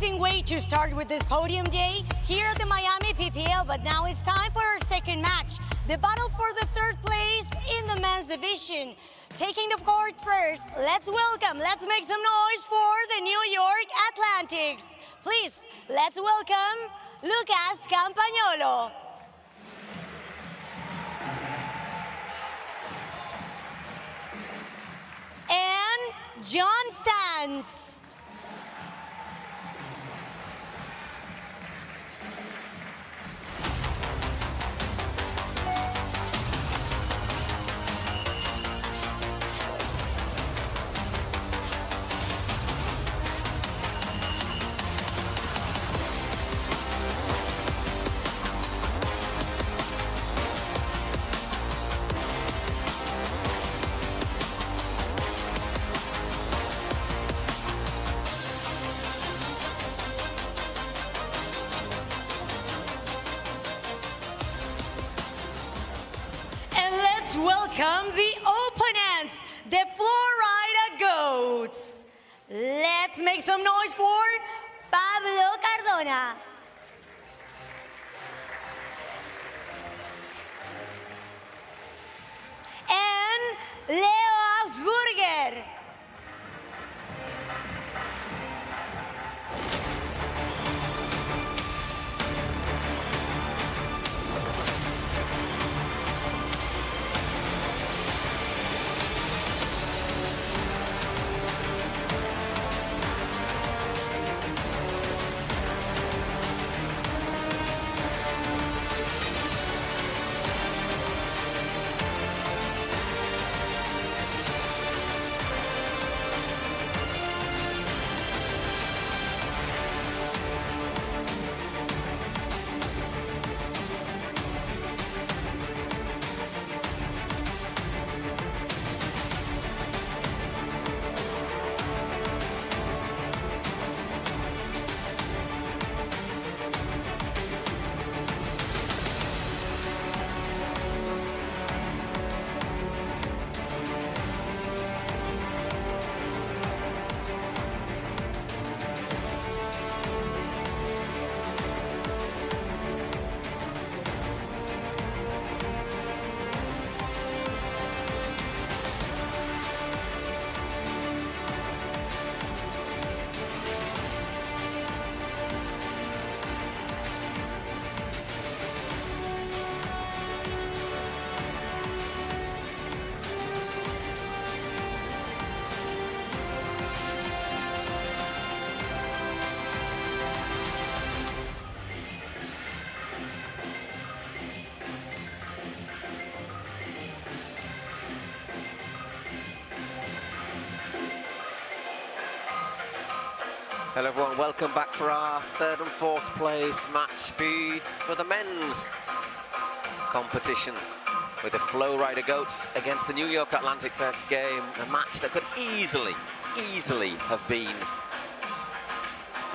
amazing way to start with this podium day here at the Miami PPL, but now it's time for our second match, the battle for the third place in the men's division. Taking the court first, let's make some noise for the New York Atlantics. Please, let's welcome Lucas Campagnolo. And John Sanz. Welcome the opponents, the Flowrida Goats. Let's make some noise for Pablo Cardona. And Augsburger. Hello everyone, welcome back for our third and fourth place match be for the men's competition with the Flowrida Goats against the New York Atlantics. A game, a match that could easily have been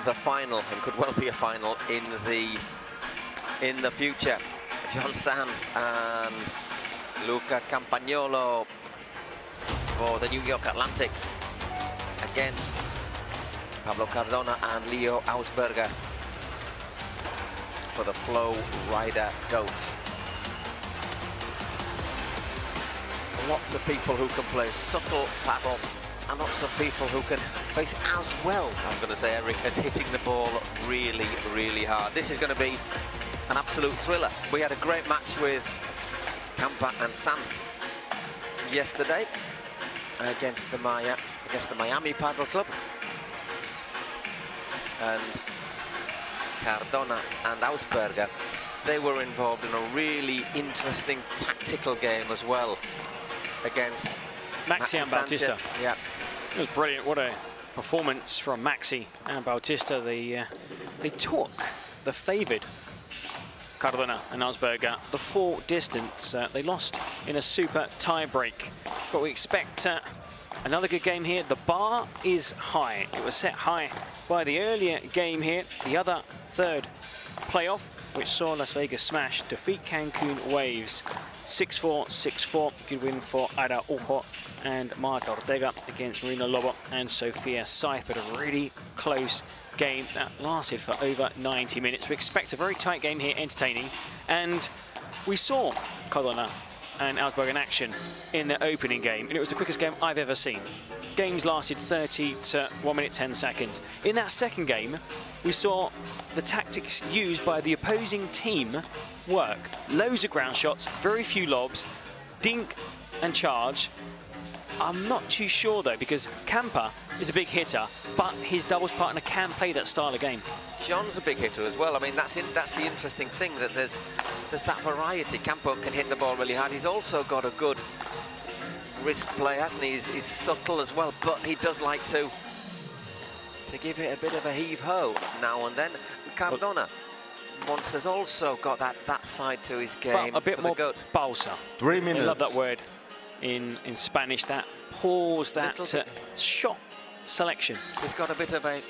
the final and could well be a final in the future. John Sanz and Luca Campagnolo for the New York Atlantics against Pablo Cardona and Leo Augsburger for the Flowrida Goats. Lots of people who can play subtle paddle and lots of people who can face it as well, I'm going to say, Eric, as hitting the ball really hard. This is going to be an absolute thriller. We had a great match with Campagnolo and Sanz yesterday against the Miami Padel Club. And Cardona and Augsburger, they were involved in a really interesting tactical game as well against Maxi and Bautista. Yeah, it was brilliant. What a performance from Maxi and Bautista. They took the favoured Cardona and Augsburger the full distance. They lost in a super tie break, but we expect another good game here. The bar is high. It was set high by the earlier game here, the other third playoff. which saw Las Vegas Smash defeat Cancun Waves 6-4, 6-4. Good win for Ada Ujo and Marta Ortega against Marina Lobo and Sofia Scythe, but a really close game that lasted for over 90 minutes. We expect a very tight game here, entertaining, and we saw Cardona and Augsburger in action in their opening game, and it was the quickest game I've ever seen. Games lasted 30 to 1 minute 10 seconds. In that second game, we saw the tactics used by the opposing team work. Loads of ground shots, very few lobs, dink and charge. I'm not too sure though, because Campa is a big hitter, but his doubles partner can play that style of game. John's a big hitter as well. I mean, that's the interesting thing, that there's that variety. Campo can hit the ball really hard. He's also got a good wrist play, hasn't he? He's subtle as well, but he does like to give it a bit of a heave-ho now and then. Cardona has also got that side to his game. But a bit more balsa. 3 minutes. I love that word in Spanish, that pause, that shot selection. He's got a bit of a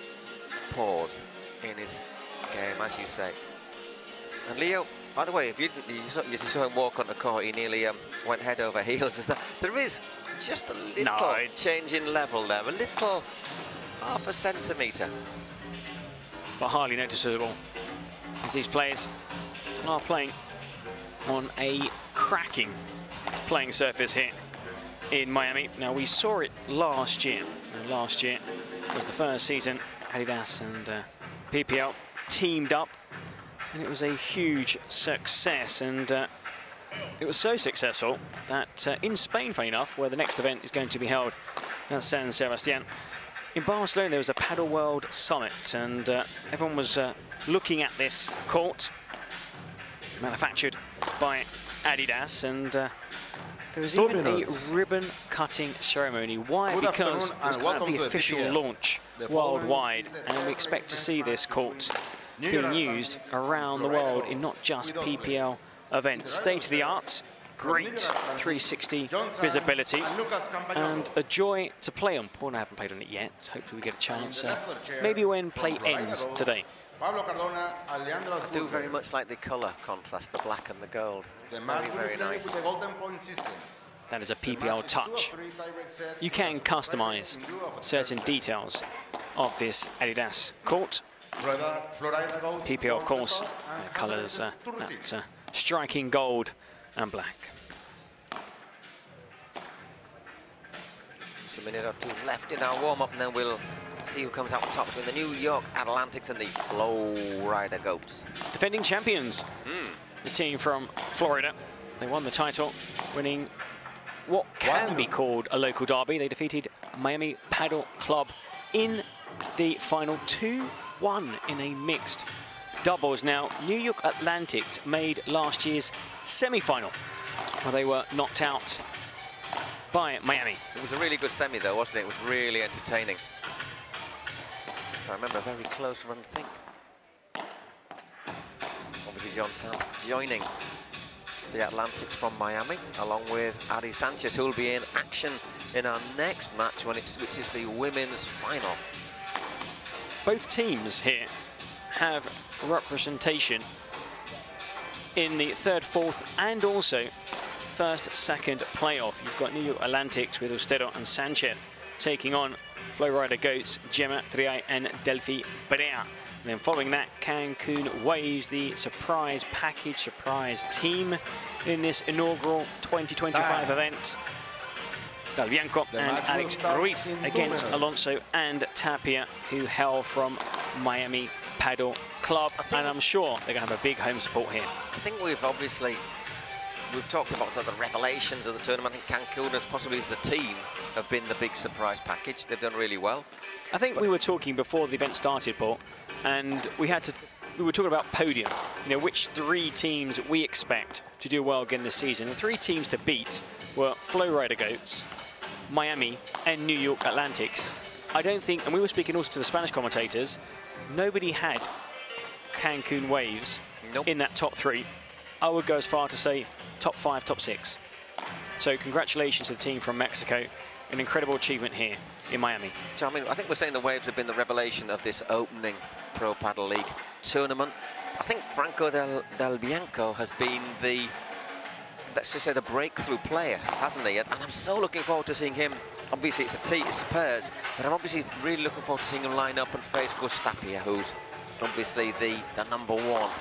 pause in his game, as you say. And Leo, by the way, if you saw him walk on the court, he nearly went head over heels. There is just a little change in level there, a little, half a centimetre. But hardly noticeable, as these players are playing on a cracking playing surface here in Miami. Now, we saw it last year. Last year was the first season Adidas and PPL teamed up, and it was a huge success. And it was so successful that in Spain, funny enough, where the next event is going to be held at San Sebastian, in Barcelona there was a Padel World Summit, and everyone was looking at this court, manufactured by Adidas, and there was even a ribbon-cutting ceremony. Why? Because it was kind of the official launch worldwide, and we expect to see this court being used around the world in not just PPL events. State-of-the-art, great 360 visibility, and a joy to play on. Paul and I haven't played on it yet, so hopefully we get a chance. Maybe when play ends today. I do very much like the colour contrast, the black and the gold. Very, very nice. That is a PPL touch. You can customize certain details of this Adidas court. PPL, of course, colours that striking gold and black. Just a minute or two left in our warm-up, and then we'll see who comes out on top between the New York Atlantics and the Flowrida Goats. Defending champions, the team from Florida. They won the title, winning what can be called a local derby. They defeated Miami Padel Club in the final 2-1 in a mixed doubles. Now, New York Atlantics made last year's semi-final, where they were knocked out by Miami. It was a really good semi, though, wasn't it? It was really entertaining. If I remember, a very close run thing. Obviously, John Sanz joining the Atlantics from Miami, along with Adi Sanchez, who will be in action in our next match when it switches the women's final. Both teams here have representation in the third, fourth, and also first, second playoff. You've got New York Atlantics with Ostero and Sanchez taking on Flowrida Goats, Gemma Triay and Delphi Brea. And then following that, Cancun Waves, the surprise package, surprise team in this inaugural 2025 event. Dalbianco and Alex Ruiz against Alonso and Tapia, who hail from Miami Padel Club. And I'm sure they're going to have a big home support here. I think we've talked about sort of the revelations of the tournament. I think Cancun, as possibly as the team, have been the big surprise package. They've done really well. I think we were talking before the event started, Paul, and we were talking about podium. You know, which three teams we expect to do well again this season. The three teams to beat were Flowrida Goats, Miami, and New York Atlantics. I don't think, and we were speaking also to the Spanish commentators, nobody had Cancun Waves in that top three. I would go as far to say top 5, top 6. So congratulations to the team from Mexico. An incredible achievement here in Miami. So, I mean, I think we're saying the Waves have been the revelation of this opening Pro Padel League tournament. I think Franco Del Bianco has been the, let's just say, the breakthrough player, hasn't he? And I'm so looking forward to seeing him. Obviously, it's a pairs, but I'm obviously really looking forward to seeing him line up and face Gus Tapia, who's obviously the number one,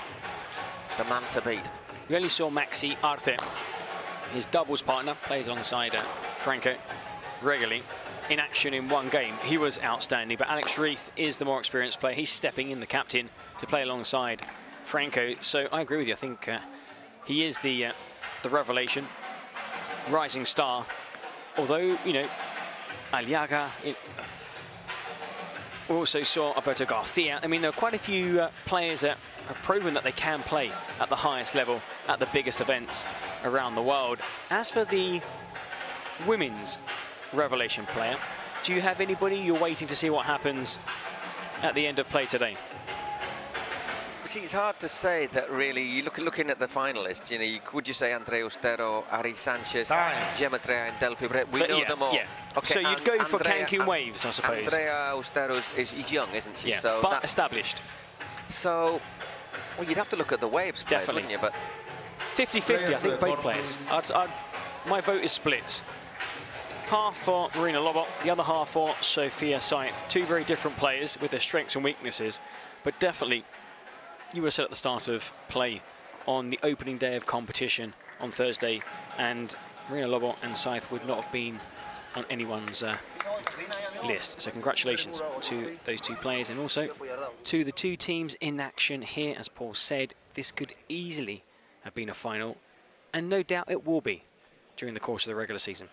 the man to beat. We only saw Maxi Arce, his doubles partner, plays alongside Franco regularly, in action in one game. He was outstanding, but Alex Reith is the more experienced player. He's stepping in, the captain, to play alongside Franco. So I agree with you. I think he is the revelation, rising star. Although, you know, Aliaga, we also saw Alberto Garcia. I mean, there are quite a few players that have proven that they can play at the highest level, at the biggest events around the world. As for the women's revelation player, do you have anybody you're waiting to see what happens at the end of play today? See, it's hard to say that really. You looking at the finalists, you know, would you say Andrea Austero, Ari Sanchez, Gemma Trea and Delphi Brett? We know them all. Yeah. Okay, so you'd go for Cancun Waves, I suppose. Andrea Austero is young, isn't she? Yeah, so but established. So, well, you'd have to look at the Waves players, wouldn't you? But 50-50, I think, both players. My vote is split. Half for Marina Lobot, the other half for Sophia Saith. Two very different players with their strengths and weaknesses, but definitely, you would have said at the start of play on the opening day of competition on Thursday, and Marina Lobot and Saith would not have been on anyone's list. So congratulations to those two players, and also to the two teams in action here. As Paul said, this could easily have been a final, and no doubt it will be during the course of the regular season.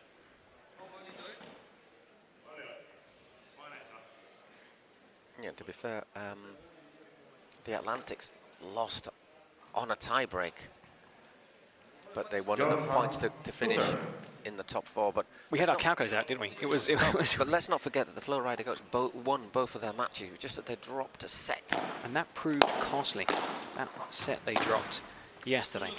Yeah, to be fair, the Atlantics lost on a tie-break, but they won enough points to finish in the top four. But we had our calculators out, didn't we? It was. But let's not forget that the Flowrida Goats won both of their matches. It was just that they dropped a set, and that proved costly. That set they dropped yesterday.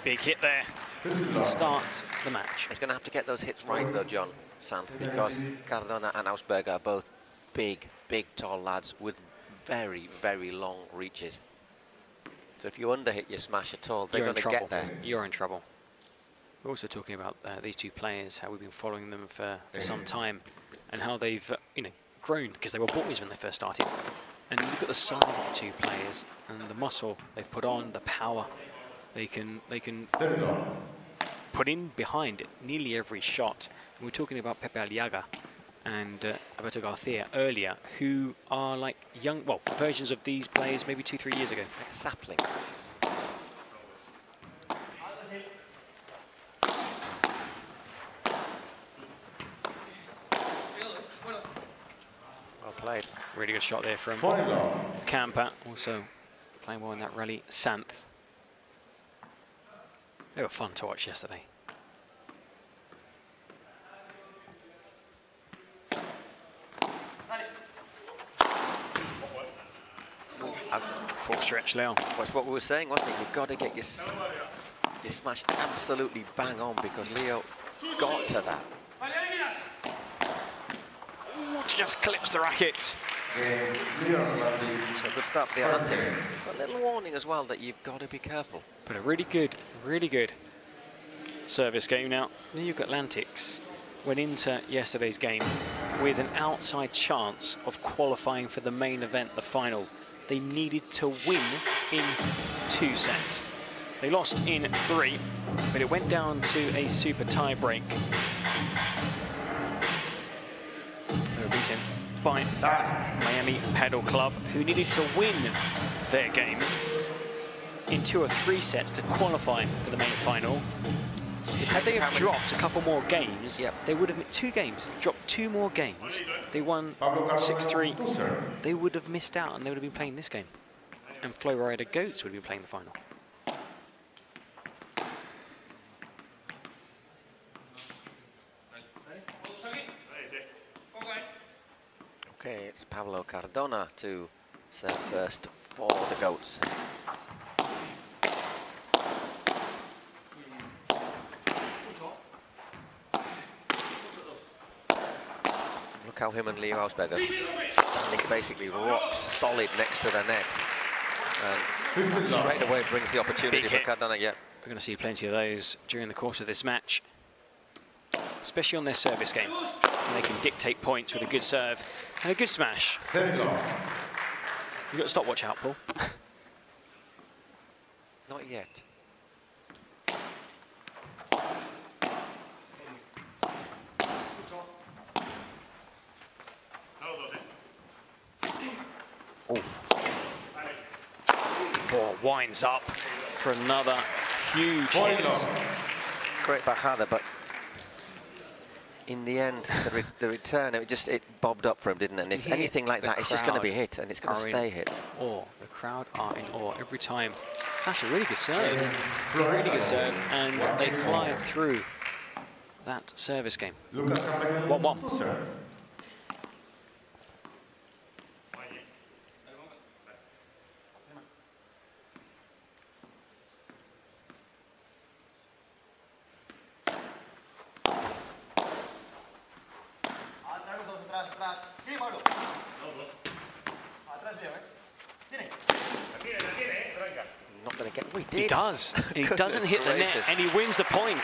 Big hit there to start the match. He's going to have to get those hits right, though, John Sanz, because Cardona and Augsburger are both big, tall lads with very, very long reaches. So if you underhit your smash at all, they're going to get there. You're in trouble. We're also talking about these two players, how we've been following them for some time, and how they've grown, because they were boys when they first started. And look at the size of the two players and the muscle they've put on, the power they can put in behind nearly every shot. And we're talking about Pepe Aliaga and Alberto Garcia earlier, who are like young, well, versions of these players maybe 2-3 years ago. Like saplings. Well played. Really good shot there from Campa, also playing well in that rally. Santh. They were fun to watch yesterday. Full stretch, Leon. That's what we were saying, wasn't it? You've got to get your smash absolutely bang on, because Leo got to that. Ooh, just clips the racket. So good start for the Atlantics. But a little warning as well that you've got to be careful. But a really good service game. Now, New York Atlantics went into yesterday's game with an outside chance of qualifying for the main event, the final. They needed to win in 2 sets. They lost in 3, but it went down to a super tie break. They were beaten by Miami Padel Club, who needed to win their game in 2 or 3 sets to qualify for the main final. Had they have dropped a couple more games, they would have 2 games, dropped 2 more games. They won 6-3. They would have missed out, and they would have been playing this game. And Flowrida Goats would have been playing the final. Okay, it's Pablo Cardona to serve first for the Goats. how him and Leo Augsburger standing basically rock solid next to their nets. And straight away brings the opportunity for Cardona. Yeah. We're going to see plenty of those during the course of this match, especially on their service game. And they can dictate points with a good serve and a good smash. You've got a stopwatch out, Paul. Not yet. Oh, winds up for another huge hit. Great bajada, but in the end, the return, it bobbed up for him, didn't it? And if anything like that, it's just going to be hit, and it's going to stay hit. Awe. The crowd are in awe every time. That's a really good serve. Really good serve, and they fly through that service game. 1-1. Not going to get. We did. He does. He doesn't hit the net, and he wins the point.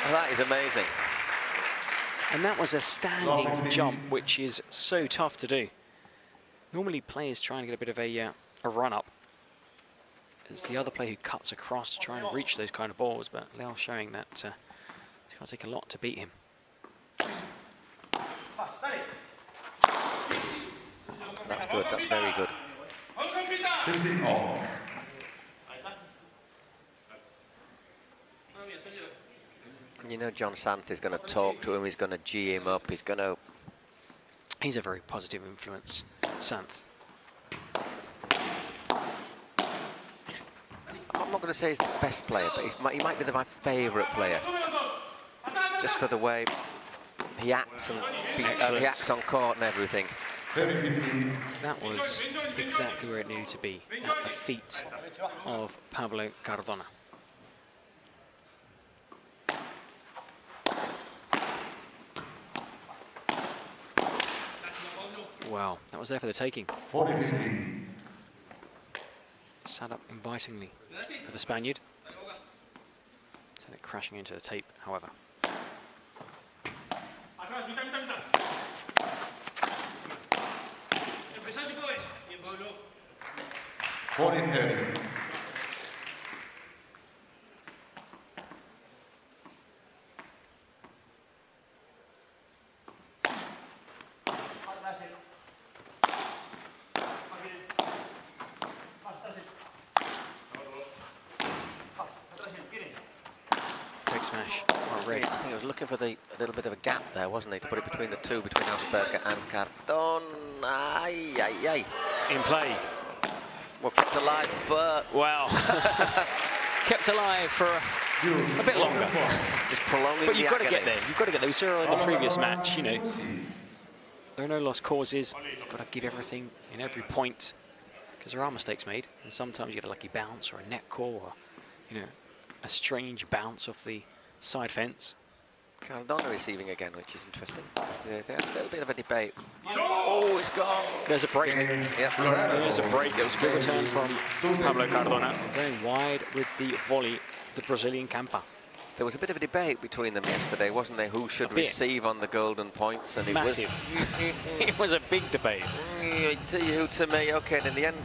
Well, that is amazing. And that was a standing jump, which is so tough to do. Normally, players try and get a bit of a run-up. It's the other player who cuts across to try and reach those kind of balls, but Leo's showing that it's going to take a lot to beat him. That's good. That's very good. 15-all. You know, John Sanz is going to talk to him. He's going to G him up. He's going to. He's a very positive influence, Sanz. I'm not going to say he's the best player, but he might be my favourite player. Just for the way he acts and he acts on court and everything. That was exactly where it needed to be, at the feet of Pablo Cardona. Wow, that was there for the taking. 40-15. Sat up invitingly for the Spaniard. Sent it crashing into the tape, however. 40-30. Fake smash. I think he was looking for a little bit of a gap there, wasn't he, to put it between the two, between Augsburger and Cardona. Aye, aye, aye. In play. Well, kept alive, but... Wow. Kept alive for a bit longer. Just prolonging But you've got to agony. get there. You've got to get there. We saw in the previous match, you know. There are no lost causes. You've got to give everything in every point, because there are mistakes made. And sometimes you get a lucky bounce or a net call or, you know, a strange bounce off the side fence. Cardona receiving again, which is interesting. They had a little bit of a debate. Oh, it's gone. There's a break. Yeah. There's a break. It was a good return from Pablo Cardona, going wide with the volley, the Brazilian camper. There was a bit of a debate between them yesterday, wasn't there? Who should receive on the golden points? And it massive. It was a big debate. To you, to me. Okay, and in the end,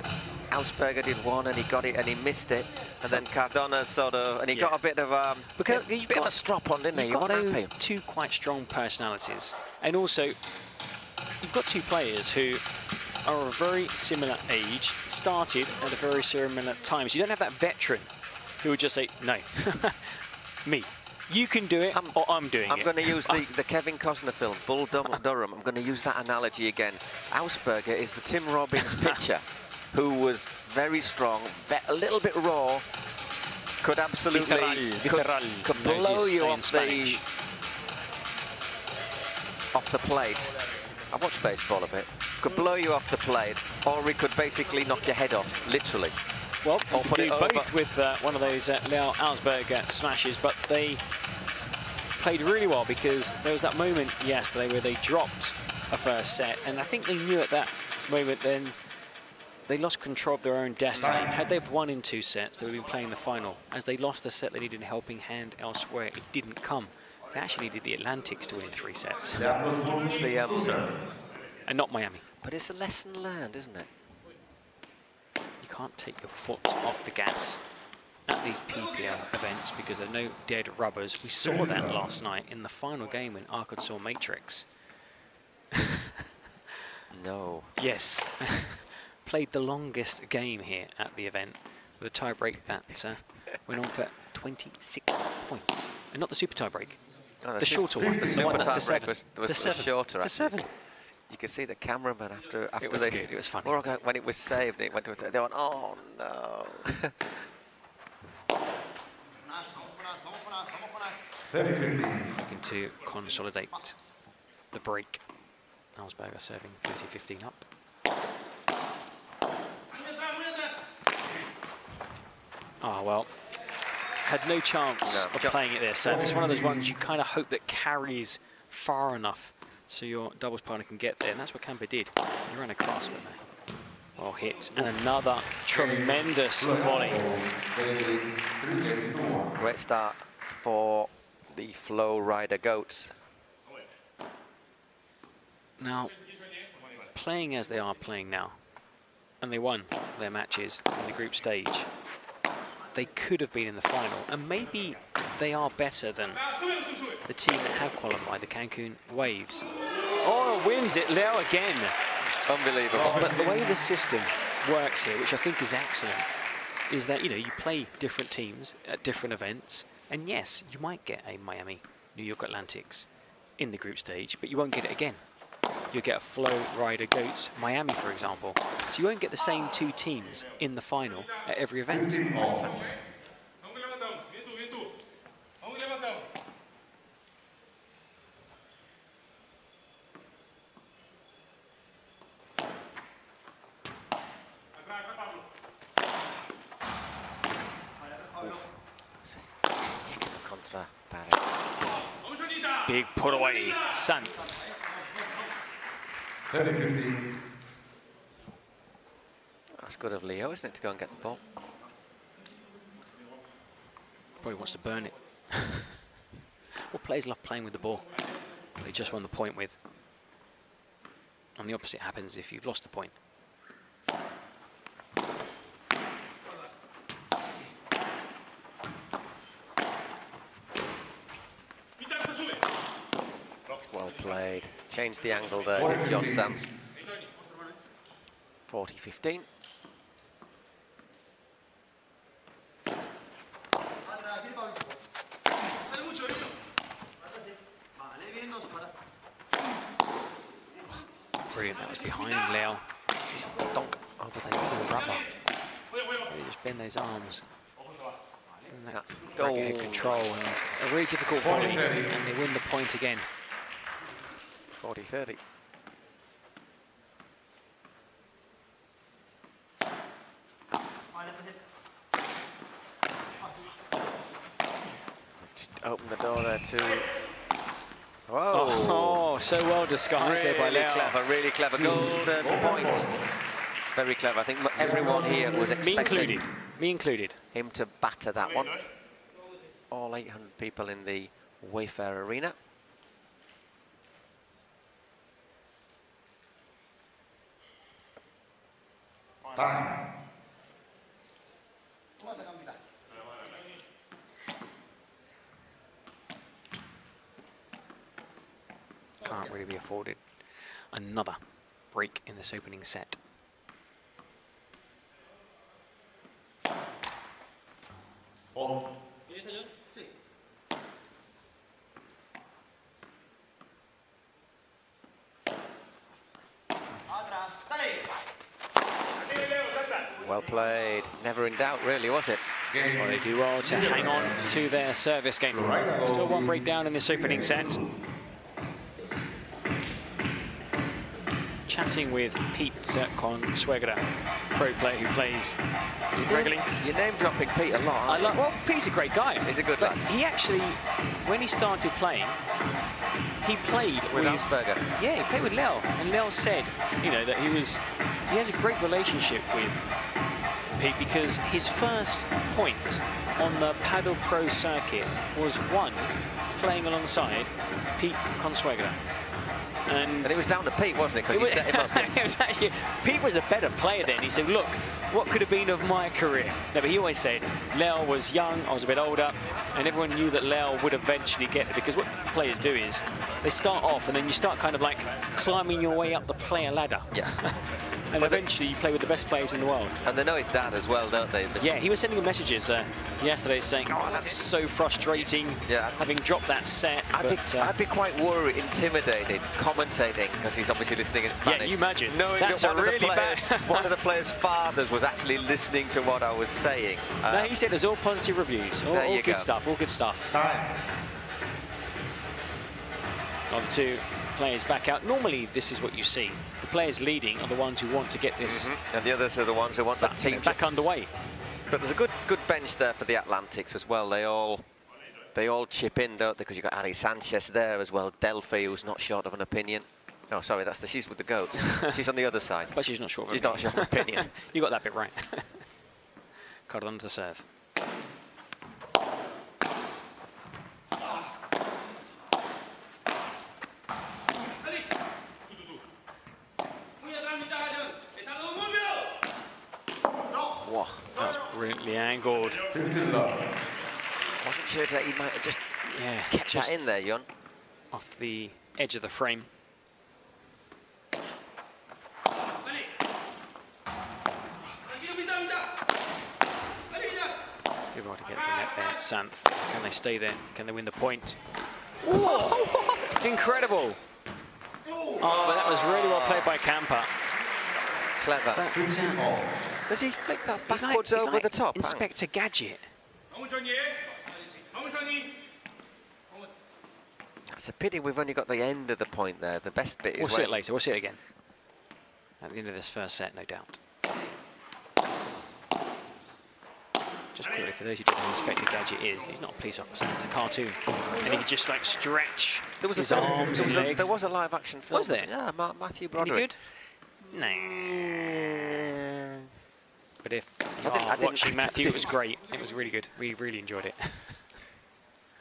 Augsburger did one, and he got it, and he missed it, and then Cardona sort of, and he got a bit of because a bit of a strop on, didn't he? You've got two quite strong personalities, and also you've got two players who are of a very similar age, started at a very similar time. So you don't have that veteran who would just say, no, me. You can do it, or I'm doing it. I'm going to use the Kevin Costner film, Bull Durham. I'm going to use that analogy again. Augsburger is the Tim Robbins pitcher, who was very strong, a little bit raw, could absolutely could blow you off the plate. I've watched baseball a bit. Could blow you off the plate, or he could basically knock your head off, literally. Well, you could do both with one of those Leo Augsburger smashes, but they played really well because there was that moment yesterday where they dropped a first set, and I think they knew at that moment then they lost control of their own destiny. Had they won in 2 sets, they would have been playing the final. As they lost the set, they needed a helping hand elsewhere. It didn't come. They actually needed the Atlantics to win in 3 sets. It's the, and not Miami. but it's a lesson learned, isn't it? You can't take your foot off the gas at these PPL events because there are no dead rubbers. We saw that last night in the final game in Arkansas Matrix. No. Yes. Played the longest game here at the event with a tie-break that went on for 26 points. And not the super tie-break, the shorter one, the one that's to 7. Was shorter. To 7. You could see the cameraman after It was good, it was funny. When it was saved, it went to they went, oh no. 30-15. Looking to consolidate the break. Augsburger serving 30-15 up. Oh, well, had no chance of playing it there. So it's one of those ones you kind of hope that carries far enough so your doubles partner can get there. And that's what Campa did. He ran across, but no. Well hit. And another tremendous volley. Great start for the Flowrida Goats. Now, playing as they are playing now, and they won their matches in the group stage, they could have been in the final, and maybe they are better than the team that have qualified, the Cancun Waves. Oh, wins it, Leo again. Unbelievable. But the way the system works here, which I think is excellent, is that, you know, you play different teams at different events, and yes, you might get a Miami, New York Atlantics in the group stage, but you won't get it again. You'll get a Flowrida Goats, Miami, for example. So you won't get the same 2 teams in the final at every event. Contra Big put away, Sanz. 30-15. That's good of Leo, isn't it, to go and get the ball? Probably wants to burn it. Well, players love playing with the ball. They just won the point with. And the opposite happens if you've lost the point. Well played. Changed the angle there, did John Sanz. 40-15. Brilliant, that was behind Leo. Donk over the rubber. Really just bend those arms. And That's goal goal. control and a really difficult volley, and they win the point again. 40-30. Just open the door there too. Whoa! Oh, so well disguised there by Leo. Really clever. Golden point. Very clever. I think everyone here was expecting Me included. him to batter that one. All 800 people in the Wayfair Arena. Time. Can't really be afforded another break in this opening set. Oh. Well played. Never in doubt, really, was it? Well, they do well to hang on to their service game. Still 1 break down in this opening set. Chatting with Pete Consuegra, pro player who plays regularly. You're name dropping Pete a lot. Well, Pete's a great guy. He's a good but lad. he actually, when he started playing, he played with Augsburger. Yeah, he played with Leo, and Leo said, you know, that he has a great relationship with Pete because his first point on the Padel Pro circuit was won playing alongside Pete Consuegra. And it was down to Pete, wasn't it? Because he set him up. It was actually, Pete was a better player then. He said, look, what could have been of my career? No, but he always said, Leo was young, I was a bit older, and everyone knew that Leo would eventually get it, because what players do is they start off and then you start kind of like climbing your way up the player ladder. Yeah. And eventually you play with the best players in the world. And they know his dad as well, don't they? Yeah, he was sending me messages yesterday saying, oh, that's so frustrating, having dropped that set. I'd be quite worried, intimidated, commentating, because he's obviously listening in Spanish. Yeah, you imagine. Knowing that's that one of the players' fathers was actually listening to what I was saying. No, he said there's all positive reviews, all good stuff, all good stuff. Time. On the two players back out. Normally, this is what you see. The players leading are the ones who want to get this. And the others are the ones who want that team back underway. But there's a good bench there for the Atlantics as well. They all chip in, don't they? Because you've got Ari Sanchez there as well. Delphi, who's not short of an opinion. Oh, sorry, she's with the Goats. She's on the other side. But she's not short of an opinion. She's not short of an opinion. You got that bit right. Cardona to serve. Wow, that was brilliantly angled. Wasn't sure that he might have just kept that in there, Jon. Off the edge of the frame. Good one to get to net there. Sanz. Can they stay there? Can they win the point? Whoa! It's incredible. Oh, but that was really well played by Campa. Clever. Does he flick that backwards over the top? Inspector Gadget. It's a pity we've only got the end of the point there. The best bit is We'll see it later. We'll see it again. At the end of this first set, no doubt. Just quickly, for those who don't know who Inspector Gadget is, he's not a police officer, it's a cartoon. And he could just like stretch his arms and legs. There was a live action film. Was there? Yeah, Matthew Broderick. Any good? Nah. But if watching Matthew, it was great. It was really good. We really enjoyed it.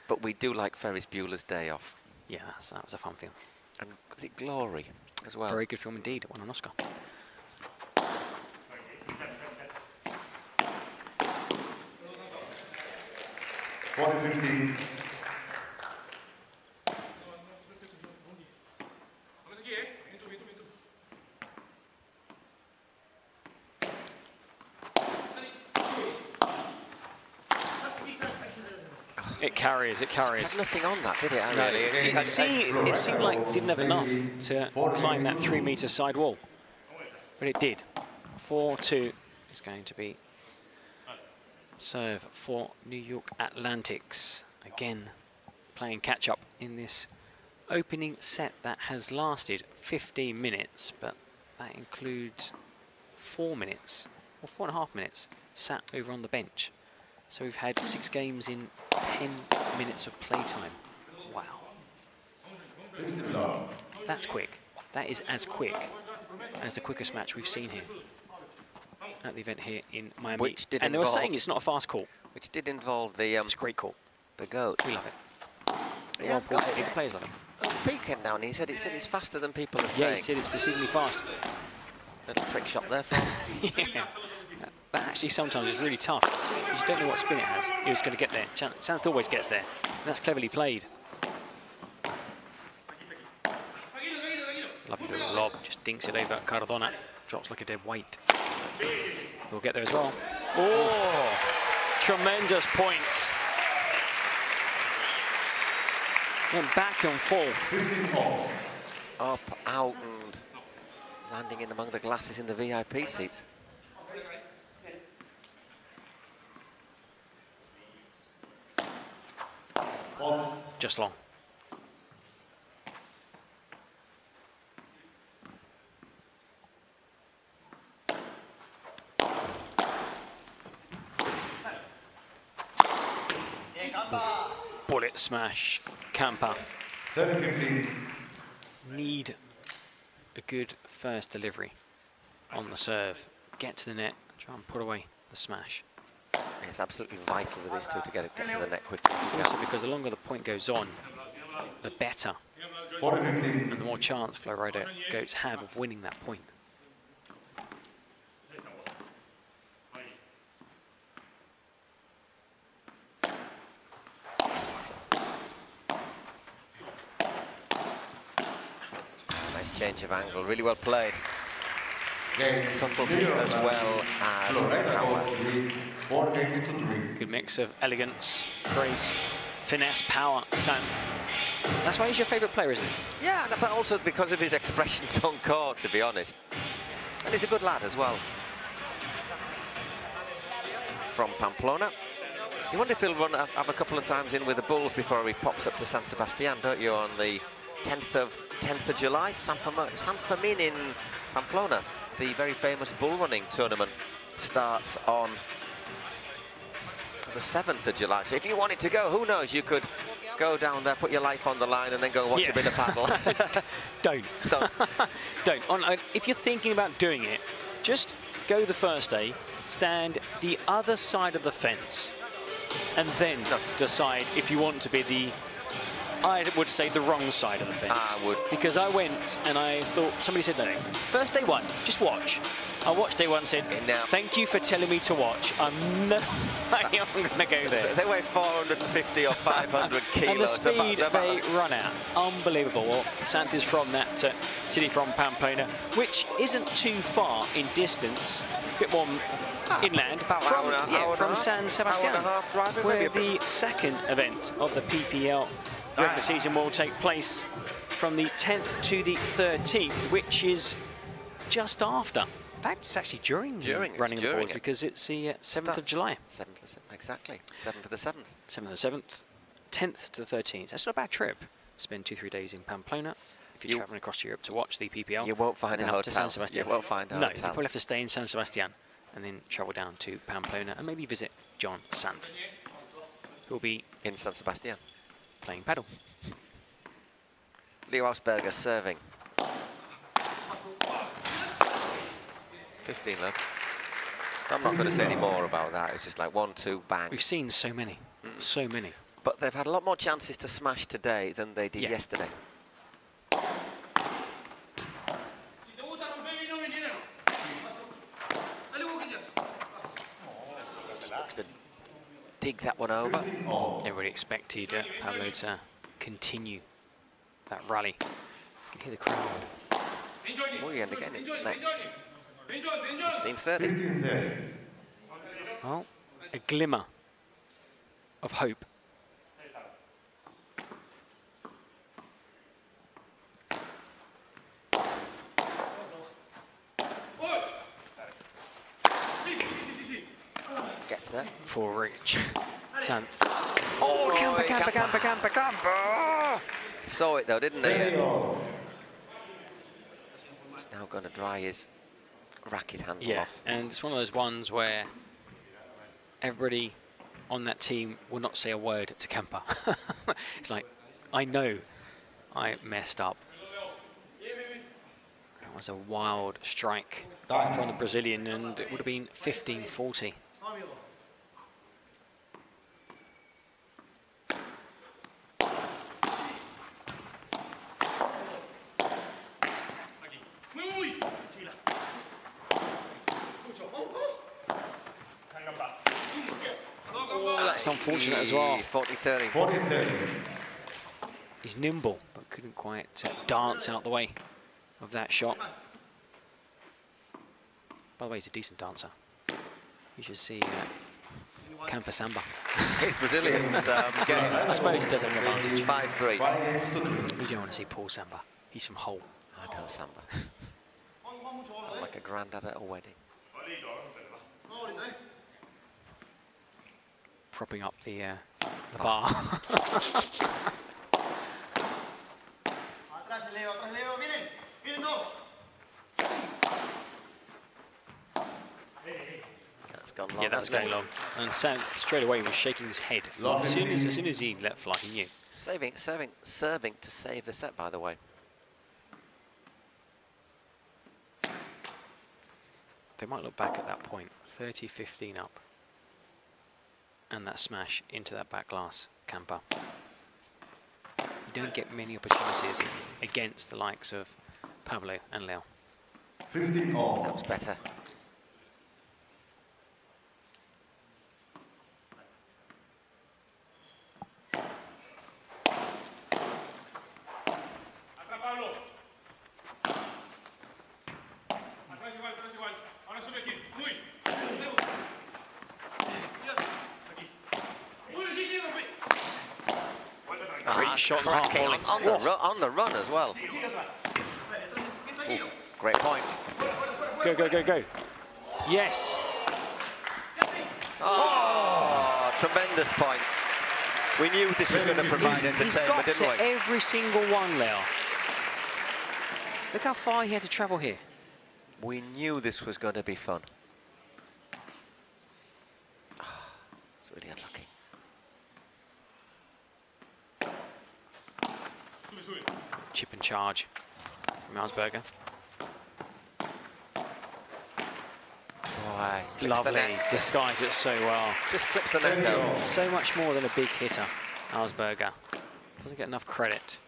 But we do like Ferris Bueller's Day Off. Yeah, that was a fun film. And was it Glory as well? Very good film indeed. It won an Oscar. It carries. There's nothing on that, did it? No, it seemed like it didn't have enough to climb that 3-meter side wall. But it did. 4-2 is going to be serve for New York Atlantics. Again, playing catch-up in this opening set that has lasted 15 minutes, but that includes 4 minutes, or 4.5 minutes, sat over on the bench. So we've had 6 games in 10 minutes of playtime. Wow. That's quick. That is as quick as the quickest match we've seen here at the event here in Miami. And they were saying it's not a fast call. Which did involve the... it's a great call. The Goats. We love it. Yeah, the players love it. Pete came down, he said it's faster than people are saying. saying. Yeah, he said it's deceivingly fast. Little trick shot there for him. Yeah. That actually sometimes is really tough. You don't know what spin it has. He was going to get there. Sanz always gets there. And that's cleverly played. Lovely little lob. Just dinks it over Cardona. Drops like a dead weight. We'll get there as well. Oh! Tremendous point. Went back and forth. Up, out, and landing in among the glasses in the VIP seats. Just long. Bullet smash, Campa 30-15. Need a good first delivery on the serve. Get to the net, try and put away the smash. It's absolutely vital with these two to get it to the net quickly. Also because the longer the point goes on, the better 40-15. and the more chance Flowrida Goats have of winning that point. Nice change of angle, really well played. Game Subtlety 0 as well as Flowrida power. Goats lead 4 games to 3. Good mix of elegance, grace, finesse, power, Sanz. That's why he's your favourite player, isn't he? Yeah, but also because of his expressions on court, to be honest. And he's a good lad as well. From Pamplona. You wonder if he'll have a couple of times in with the Bulls before he pops up to San Sebastian, don't you, on the 10th of July, San Fermin in Pamplona. The very famous bull running tournament starts on the 7th of July. So if you wanted to go, who knows, you could go down there, put your life on the line and then go and watch a bit of paddle. Don't. Don't. Don't. If you're thinking about doing it, just go the first day, stand the other side of the fence, and then decide if you want to be the, I would say, the wrong side of the fence. I would. Because I went and I thought, somebody said, no, first day one, just watch. I watched day one and said, thank you for telling me to watch. I'm not going to go there. They weigh 450 or 500 kilos. And the speed about they run at, unbelievable. Well, Sanz is from that city from Pamplona, which isn't too far in distance, a bit more inland, from San Sebastian, where the second event of the PPL regular season will take place from the 10th to the 13th, which is just after. In fact, it's actually during running the balls because it's the 7th of July. 7th of exactly. 7th of the 7th. 7th of the 7th, 10th to the 13th. That's not a bad trip. Spend 2-3 days in Pamplona. If you're traveling across Europe to watch the PPL, you won't find a hotel. To San Sebastian. You won't find a hotel. hotel. No, you probably have to stay in San Sebastian and then travel down to Pamplona and maybe visit John Sanz, who will be in San Sebastian playing paddle. Leo Augsburger serving. 15 left. I'm not going to say any more about that. It's just like 1-2, bang. We've seen so many, so many. But they've had a lot more chances to smash today than they did yesterday. Looks to dig that one over. Everybody expected Pablo to continue that rally. You can hear the crowd. Muy bien again. 15-30. 15-30. Well, a glimmer of hope. Gets there. For Rich Sanz. Oh, camper. Saw it though, didn't he? He's now going to dry his racket handle off. And it's one of those ones where everybody on that team will not say a word to Camper. It's like, I know I messed up. That was a wild strike from the Brazilian, and it would have been 15-40. That's unfortunate as well. 40-30. 40-30. He's nimble, but couldn't quite dance out the way of that shot. By the way, he's a decent dancer. You should see Camper Samba. He's Brazilian. I suppose he does have an advantage. 5-3. You don't want to see Paul Samba. He's from Hull. I know Samba. I'm like a granddad at a wedding. Propping up the bar. That's gone long. Yeah, that's going long. And Sanz straight away was shaking his head. As soon as he let fly, he knew. Serving to save the set, by the way. They might look back at that point, 30-15 up. And that smash into that back glass, Campa. You don't get many opportunities against the likes of Pablo and Leo. 15 all. That was better. Great shot and half volley. On the run as well. Oof, great point. Go, go, go, go. Yes. Oh, tremendous point. We knew this was going to provide He's entertainment, got didn't to we? every single one, Leo. Look how far he had to travel here. We knew this was going to be fun. It's really unlucky. Chip and charge from Augsburger. Boy, clips the Lovely, net. disguised it so well. Just clips the net though. So much more than a big hitter, Augsburger. Doesn't get enough credit.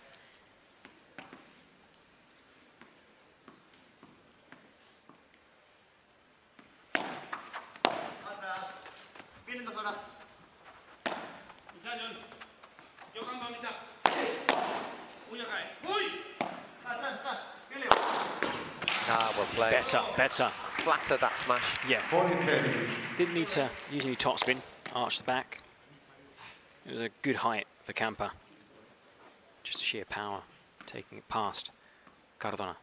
Ah, well played. Better, better. Flatter that smash. Yeah. 40-30. Didn't need to use any topspin, arch the back. It was a good height for Campa. Just sheer power, taking it past Cardona.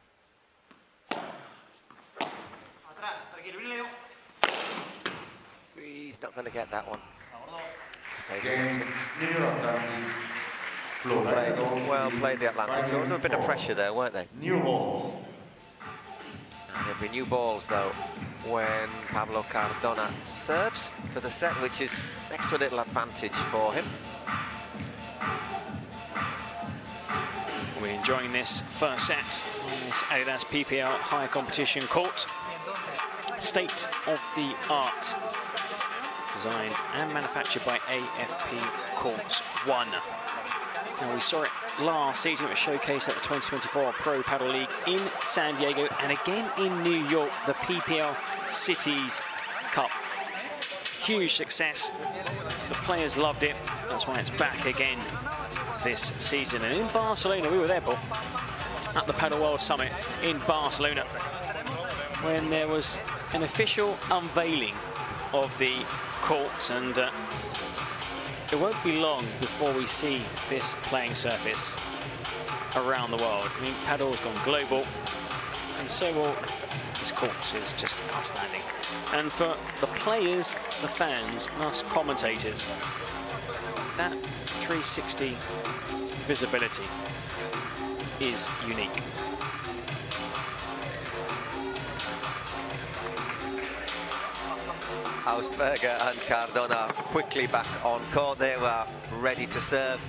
He's not going to get that one. Stay Game there. New York Atlantics. Flowrida Goats. Well played the Atlantic. So there was a bit of pressure there, weren't they? New balls. And there'll be new balls though when Pablo Cardona serves for the set, which is an extra little advantage for him. We're enjoying this first set on this Adidas PPL high competition court. State of the art. Designed and manufactured by AFP Courts 1. Now we saw it last season. It was showcased at the 2024 Pro Padel League in San Diego and again in New York, the PPL Cities Cup. Huge success. The players loved it. That's why it's back again this season. And in Barcelona, we were there, Paul, at the Padel World Summit in Barcelona when there was an official unveiling of the courts, and it won't be long before we see this playing surface around the world. I mean, padel's gone global, and so will this courts is just outstanding. And for the players, the fans, and us commentators, that 360 visibility is unique. Augsburger and Cardona quickly back on court. They were ready to serve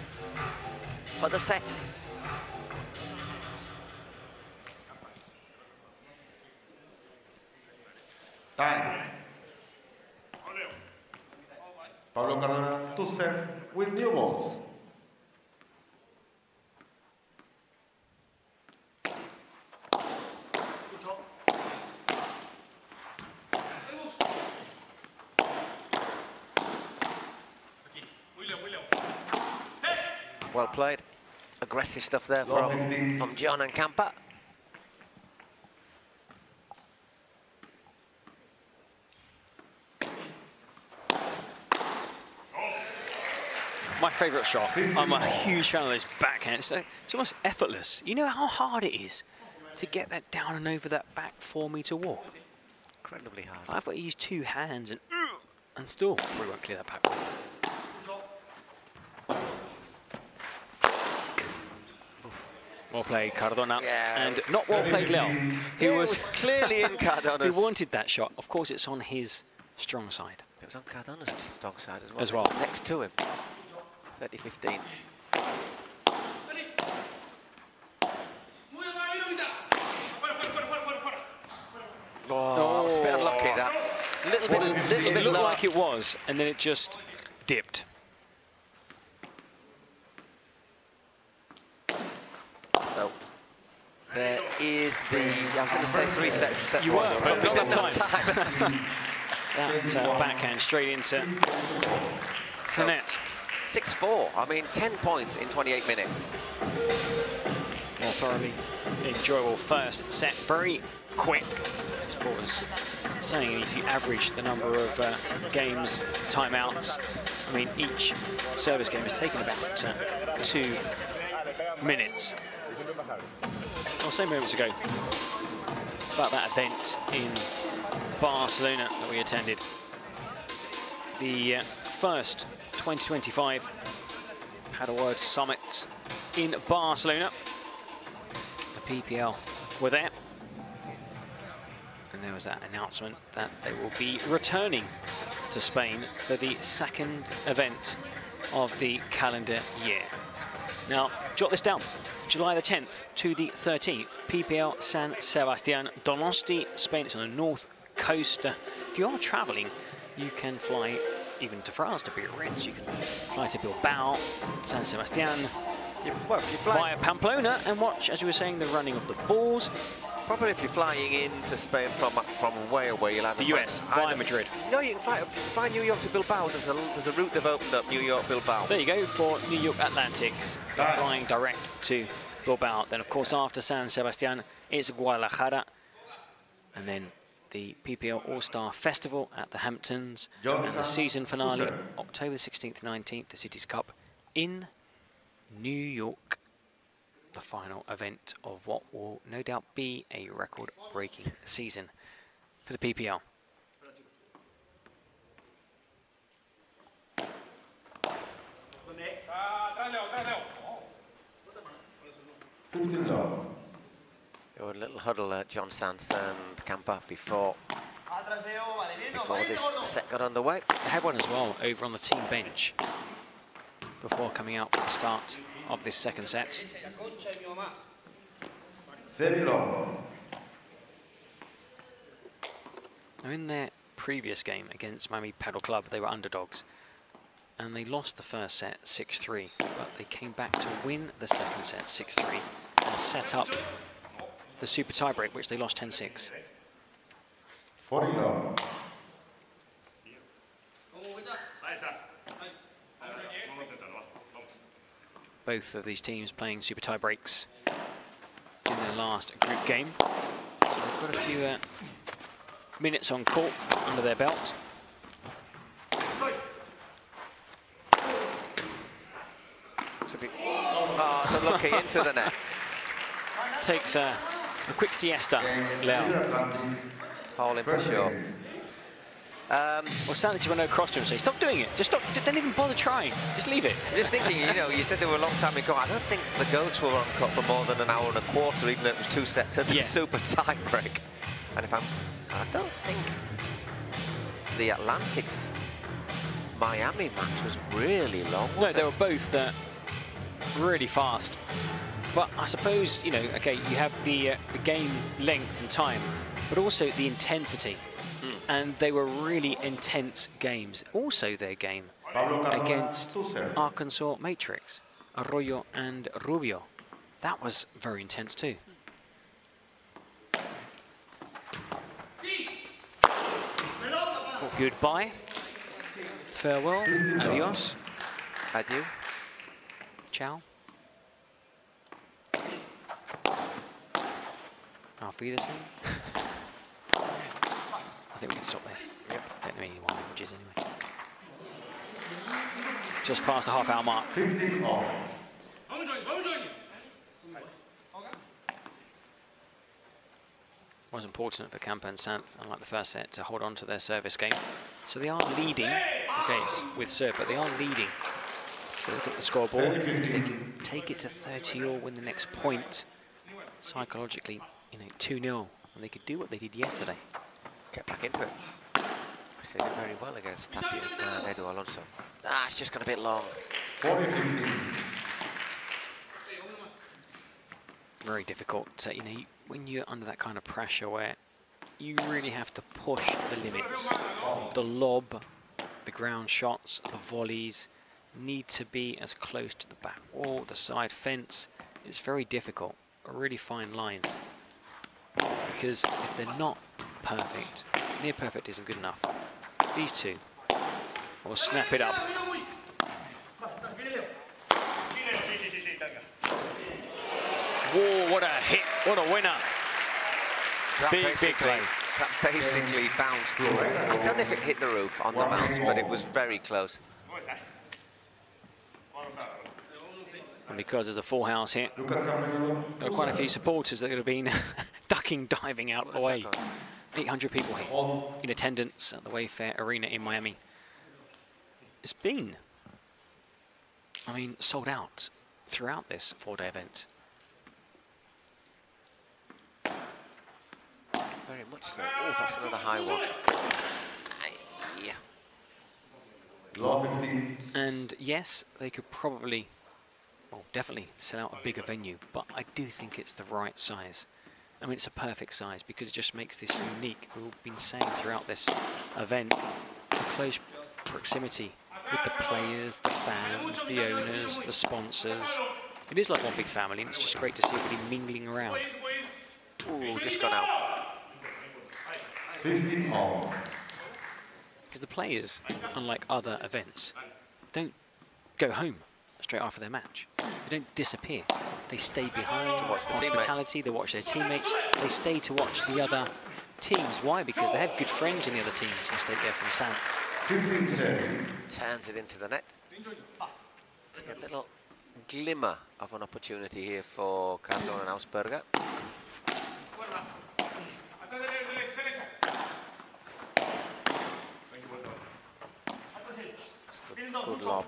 for the set. Time. Pablo Cardona to serve with new balls. Well played. Aggressive stuff there from John and Campa. My favourite shot. I'm a huge fan of this backhand. It's almost effortless. You know how hard it is to get that down and over that back 4-metre wall. Incredibly hard. I've got to use two hands and still we won't clear that back. Well played, Cardona, Yeah, and not well played, Leo. It was clearly in Cardona's. He wanted that shot. Of course, it's on his strong side. It was on Cardona's strong side as well. As well. Next to him. 30-15. Oh, that was a bit unlucky, that. It looked like it was, and then it just dipped. So there is the, I'm going to say 3 sets. Set You were, but not enough time. That backhand straight into the net. 6-4. I mean, 10 points in 28 minutes. More thoroughly enjoyable first set. Very quick. As Paul was saying, if you average the number of games, timeouts, I mean, each service game has taken about 2 minutes. I'll say moments ago about that event in Barcelona that we attended. The first 2025 Padel World Summit in Barcelona. The PPL were there. And there was that announcement that they will be returning to Spain for the second event of the calendar year. Now, jot this down. July the 10th to the 13th, PPL San Sebastian, Donosti, Spain. It's on the north coast. If you are traveling, you can fly even to France, to Biarritz. You can fly to Bilbao, San Sebastian, Well, if you fly via Pamplona, and watch, as you were saying, the running of the balls. probably if you're flying into Spain from way away, you'll have The US, via Madrid. No, you can fly New York to Bilbao. There's a route they've opened up, New York, Bilbao. There you go, for New York Atlantics, flying direct to Bilbao. Then, of course, after San Sebastian, it's Guadalajara. And then the PPL All-Star Festival at the Hamptons. And the season finale, October 16th, 19th, the Cities Cup in New York. The final event of what will no doubt be a record-breaking season for the PPL. There were a little huddle at John Sanz and Campa before this set got underway. They had one as well over on the team bench before coming out for the start of this second set. Now, in their previous game against Miami Padel Club, they were underdogs. And they lost the first set 6-3, but they came back to win the second set 6-3 and set up the super tiebreak, which they lost 10-6. Both of these teams playing super tiebreaks in their last group game. So they've got a few minutes on court under their belt. Oh, so lucky into the net. Takes a quick siesta, Leo. Hole in for sure. Well, sadly, you want to cross to him and say, stop doing it. Just stop. Don't even bother trying. Just leave it. I'm just thinking, you know, you said they were a long time ago. I don't think the Goats were on court for more than an hour and a quarter, even though it was 2 sets and a super tie break. And if I don't think the Atlantics Miami match was really long. No, they were both really fast. But I suppose, you know, okay, you have the game length and time, but also the intensity. And they were really intense games. Also their game against Arkansas Matrix, Arroyo and Rubio. That was very intense too. Well, goodbye. Farewell. Adios. Adieu. Ciao. Auf Wiedersehen. I think we can stop there. Yep. Don't know any more languages anyway. Just past the half-hour mark. 15 all. Was important for Campa and Sanz, unlike the first set, to hold on to their service game. So they are leading, okay, it's with serve, but they are leading. So they've got the scoreboard. If they can take it to 30 or win the next point, psychologically, you know, 2-0, and they could do what they did yesterday. Get back into it. They did very well against Tapia and Edu Alonso. Ah, it's just got a bit long. 40-15. Very difficult, you know, when you're under that kind of pressure where you really have to push the limits. The lob, the ground shots, the volleys need to be as close to the back wall, the side fence. It's very difficult, a really fine line. Because if they're not perfect, near perfect isn't good enough. These two will snap it up. Whoa, what a hit, what a winner. Big play. That basically bounced through. I don't know if it hit the roof on the bounce, but it was very close. And because there's a full house here, there are quite a few supporters that could have been ducking, diving out of the way. 800 people here in attendance at the Wayfair Arena in Miami. It's been, I mean, sold out throughout this 4-day event. Very much so. Oh, that's another high one. Yeah. And yes, they could probably, well, definitely sell out a bigger venue, but I do think it's the right size. I mean, it's a perfect size because it just makes this unique. We've been saying throughout this event, the close proximity with the players, the fans, the owners, the sponsors. It is like one big family, and it's just great to see everybody mingling around. Ooh, just gone out. 15 all. Because the players, unlike other events, don't go home straight after their match. They don't disappear. They stay behind to watch the hospitality, they watch their teammates, they stay to watch the other teams. Why? Because they have good friends in the other teams who stay there from Sanz. Turns it into the net. It's a little glimmer of an opportunity here for Cardona and Augsburger. Good lob.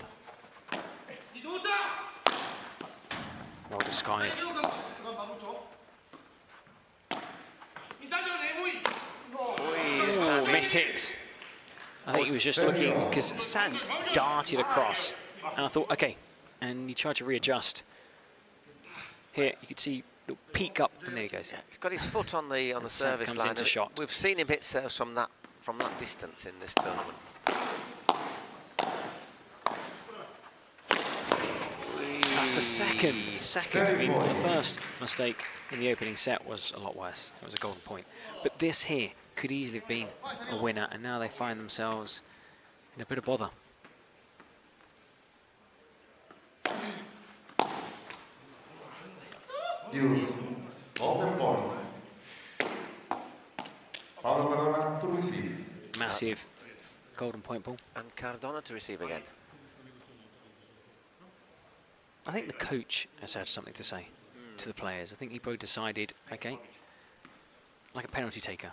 Well disguised. Oh, miss hit. I think he was just looking, because Sanz darted across. And I thought, okay. And he tried to readjust. Here, you could see, peek up, and there he goes. Yeah, he's got his foot on the service comes line. into shot. We've seen him hit serves from that distance in this tournament. That's the second. I mean, the first mistake in the opening set was a lot worse. It was a golden point. But this here could easily have been a winner, and now they find themselves in a bit of bother. Use golden point. Pablo Cardona to receive. Massive golden point ball. And Cardona to receive again. I think the coach has had something to say to the players. I think he probably decided, okay, like a penalty taker,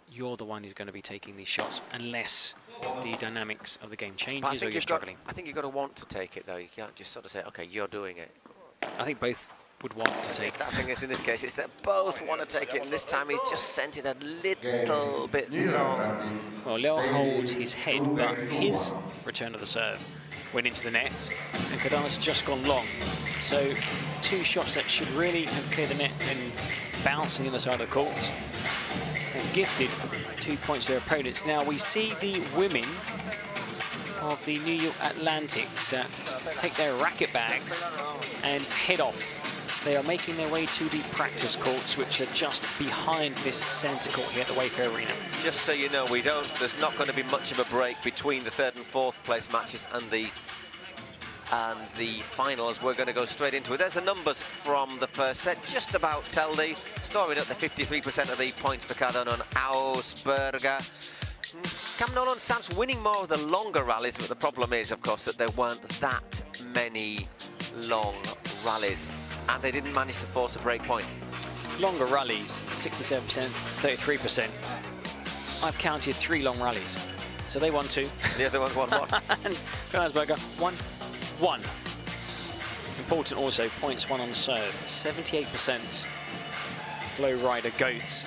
you're the one who's going to be taking these shots unless the dynamics of the game changes or you're struggling. I think you've got to want to take it, though. You can't just sort of say, okay, you're doing it. I think both would want to take it. The thing is, in this case, it's that both want to take it, and this time he's just sent it a little bit long. Well, Leo holds his head, but his return of the serve went into the net, and Cardona's just gone long. So 2 shots that should really have cleared the net and bounced on the other side of the court. And gifted 2 points to their opponents. Now we see the women of the New York Atlantics take their racket bags and head off. They are making their way to the practice courts, which are just behind this centre court here at the Wayfair Arena. Just so you know, there's not going to be much of a break between the 3rd and 4th place matches and the finals. We're going to go straight into it. There's the numbers from the first set, just about tell the story at the 53% of the points for Cardona and Augsburger. Campagnolo and Sanz winning more of the longer rallies, but the problem is, of course, that there weren't that many long rallies, and they didn't manage to force a break point. Longer rallies, 67%, 33%. I've counted 3 long rallies, so they won 2. The other ones won 1. And Augsburger won 1. Important also, points won on serve, 78%. Flowrida Goats,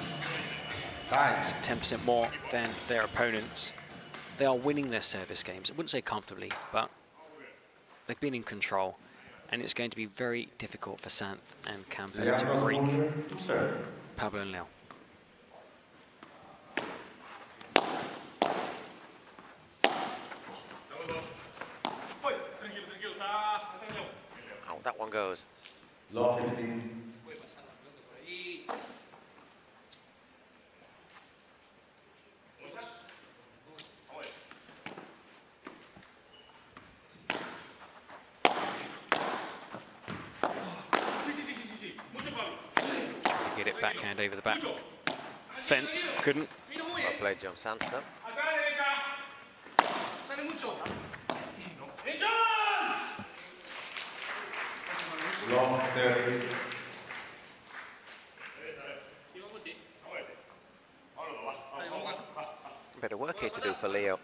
10% more than their opponents. They are winning their service games. I wouldn't say comfortably, but they've been in control. And it's going to be very difficult for Sanz and Campo to break Pablo and Leo. one goes. Love 15. Get it backhand over the back fence. Couldn't. Well played, John Sanz, though. Love 30. A bit of work here to do for Leo.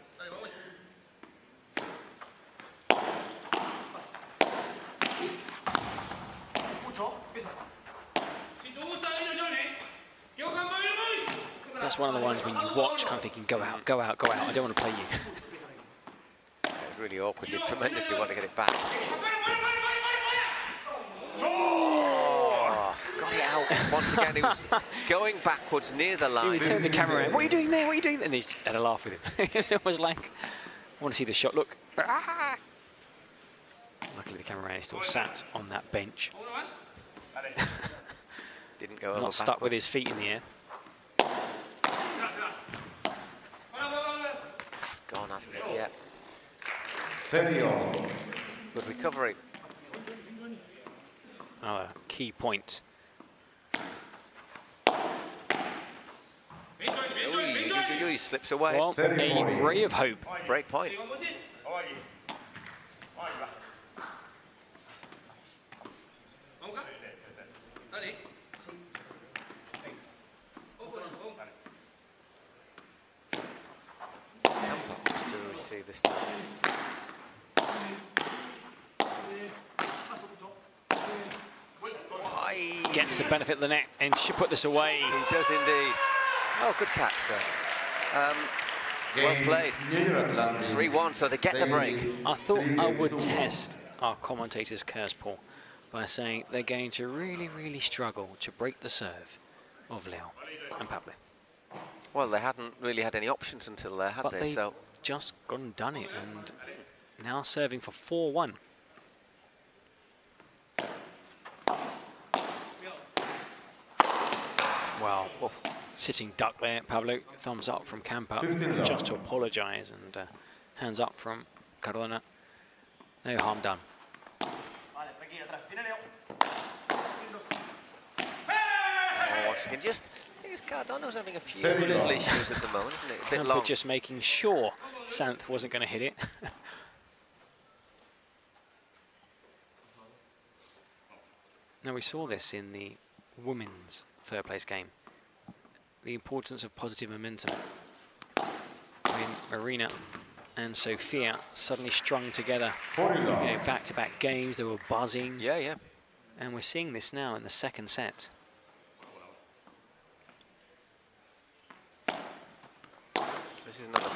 That's one of the ones when you watch, kind of thinking, go out, go out, go out. I don't want to play you. It's really awkward. Did tremendously want to get it back. Oh, got it out. Once again, he was going backwards near the line. He would turn the camera around. What are you doing there? What are you doing? And he just had a laugh with him. It's almost like, I want to see the shot. Look. Luckily, the cameraman is still sat on that bench. Didn't go over Not stuck with his feet in the air. It's gone, hasn't it? Yeah. 30 all. Good recovery. Oh, a key point. He slips away. Well, a ray of hope. Break point. Campagnolo to receive this time. Gets the benefit of the net and should put this away. He does indeed. Oh, good catch, sir. Well played. 3-1, so they get the break. I thought I would test our commentators' curse, Paul, by saying they're going to really, really struggle to break the serve of Leo and Pablo. Well, they hadn't really had any options until there, had But they? they So just gone and done it, and now serving for 4-1. Wow, sitting duck there, Pablo. Thumbs up from Campa, just to apologise, and hands up from Cardona. No harm done. oh, once again, just I think Cardona's having a few little issues at the moment, isn't it? A bit long. Campa just making sure Sanz wasn't going to hit it. Now, we saw this in the women's third place game. The importance of positive momentum. When Marina and Sofia suddenly strung together, back-to-back games, they were buzzing. Yeah, yeah. And we're seeing this now in the second set. This is another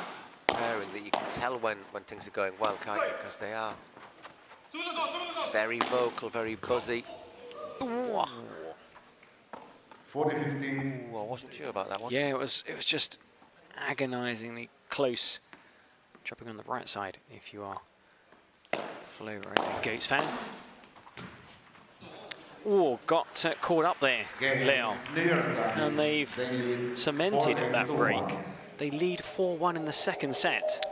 pairing that you can tell when things are going well, can't you? Because they are very vocal, very buzzy. 40-15. I wasn't sure about that one. Yeah, it was just agonisingly close. Dropping on the right side if you are Flowrida Goats fan. Oh, got caught up there, Leo. And they've cemented that break. They lead 4-1 in the second set.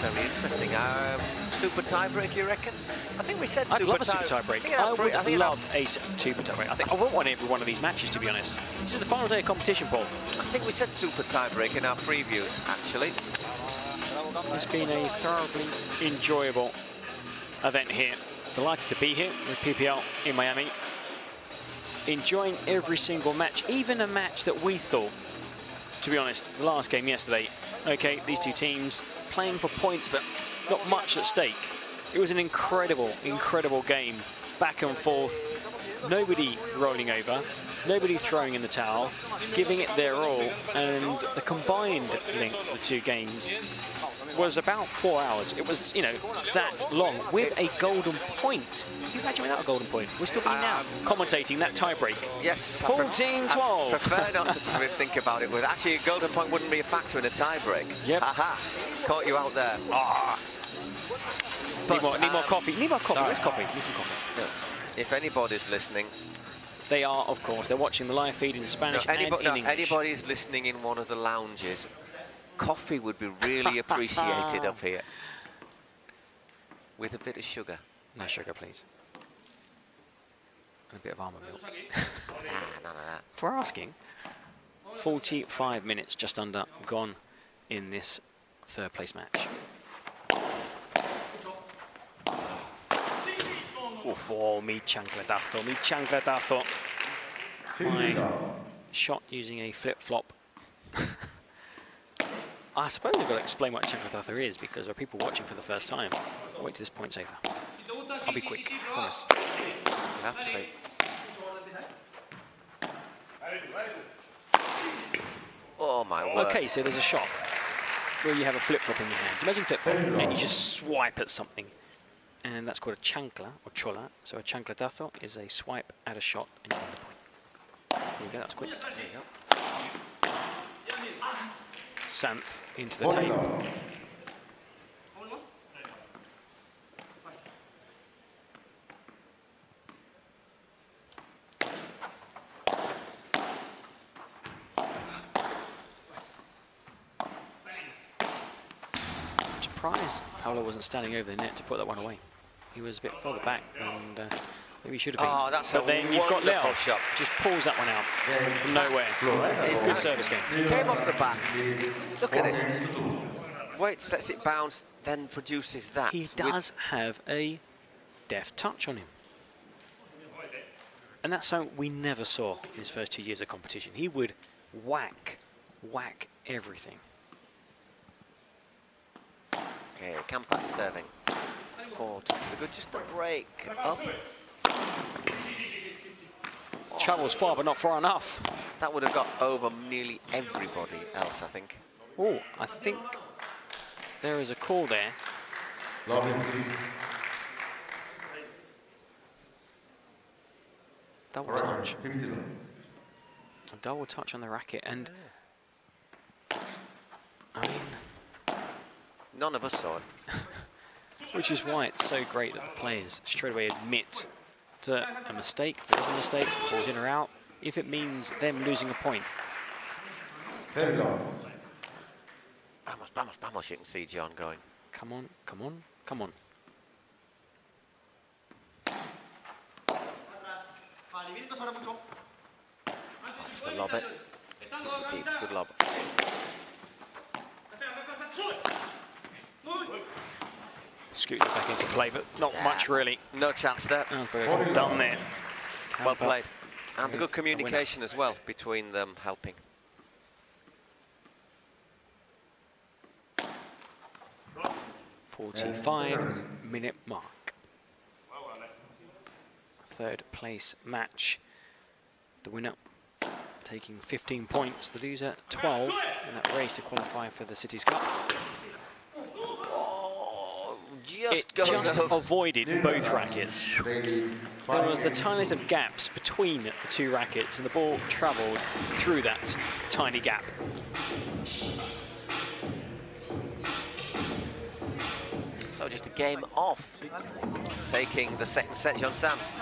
Very interesting. Super tie-break, you reckon? I think we said I'd super love a super tie-break. I would love a super tie-break. I want one in every one of these matches, to be honest. This is the final day of competition, Paul. I think we said super tie-break in our previews, actually. It's been a thoroughly enjoyable event here. Delighted to be here with PPL in Miami. Enjoying every single match, even a match that we thought, to be honest, the last game yesterday, okay, these two teams playing for points, but not much at stake. It was an incredible, incredible game, back and forth, nobody rolling over, nobody throwing in the towel, giving it their all, and the combined length of the two games was about 4 hours. It was, you know, that long with a golden point. Can you imagine without a golden point? We're still now commentating that tiebreak. Yes. 14-12. I prefer not to think about it with. Actually, a golden point wouldn't be a factor in a tiebreak. Yep. Aha. Caught you out there. Ah. Need more coffee. Need more coffee. Where's coffee? Need some coffee. Yeah. If anybody's listening, they are, of course. They're watching the live feed in Spanish and in English. Anybody's listening in one of the lounges, coffee would be really appreciated up here. With a bit of sugar. No sugar, please. And a bit of almond milk. None of that. For asking, 45 minutes just under gone in this third place match. Oh, mi chancletazo. My shot using a flip-flop. I suppose I've got to explain what chancletazo is because there are people watching for the first time. I'll wait till this point's over. I'll be quick, promise. You have to be. Oh my word. Okay, so there's a shot where you have a flip-flop in your hand. Imagine flip-flop and you just swipe at something. And that's called a chancla or chola. So a chancletazo is a swipe at a shot and you win the point. There you go, that was quick. There you go. Sanz into the table. I'm surprised Pablo wasn't standing over the net to put that one away. He was a bit further back and maybe he should have been. Oh, that's but a then you've got Leo. shot. Just pulls that one out from nowhere. It's a good service game. Came off the back. Look at this. Waits, lets it bounce, then produces that. He does have a deft touch on him. And that's something we never saw in his first 2 years of competition. He would whack everything. Okay, Campagnolo serving. Forward to the good, just a break up. Travels far, but not far enough. That would have got over nearly everybody else, I think. Oh, I think there is a call there. Double touch. A double touch on the racket, and I mean, none of us saw it. which is why it's so great that the players straight away admit to a mistake. If there is a mistake, ball's in or out, if it means them losing a point. Vamos, vamos, vamos, you can see John going. Come on, come on, come on. Just to lob it. Keeps it deep, it's a good lob. Scoots it back into play, but not much really. No chance there. Augsburger done there. Well played. And the good communication as well between them helping. .45-minute mark. Third place match. The winner taking 15 points, the loser 12 in that race to qualify for the Cities Cup. Just avoided both rackets. There was the tiniest of gaps between the two rackets and the ball travelled through that tiny gap. So just a game off, taking the second set, John Sanz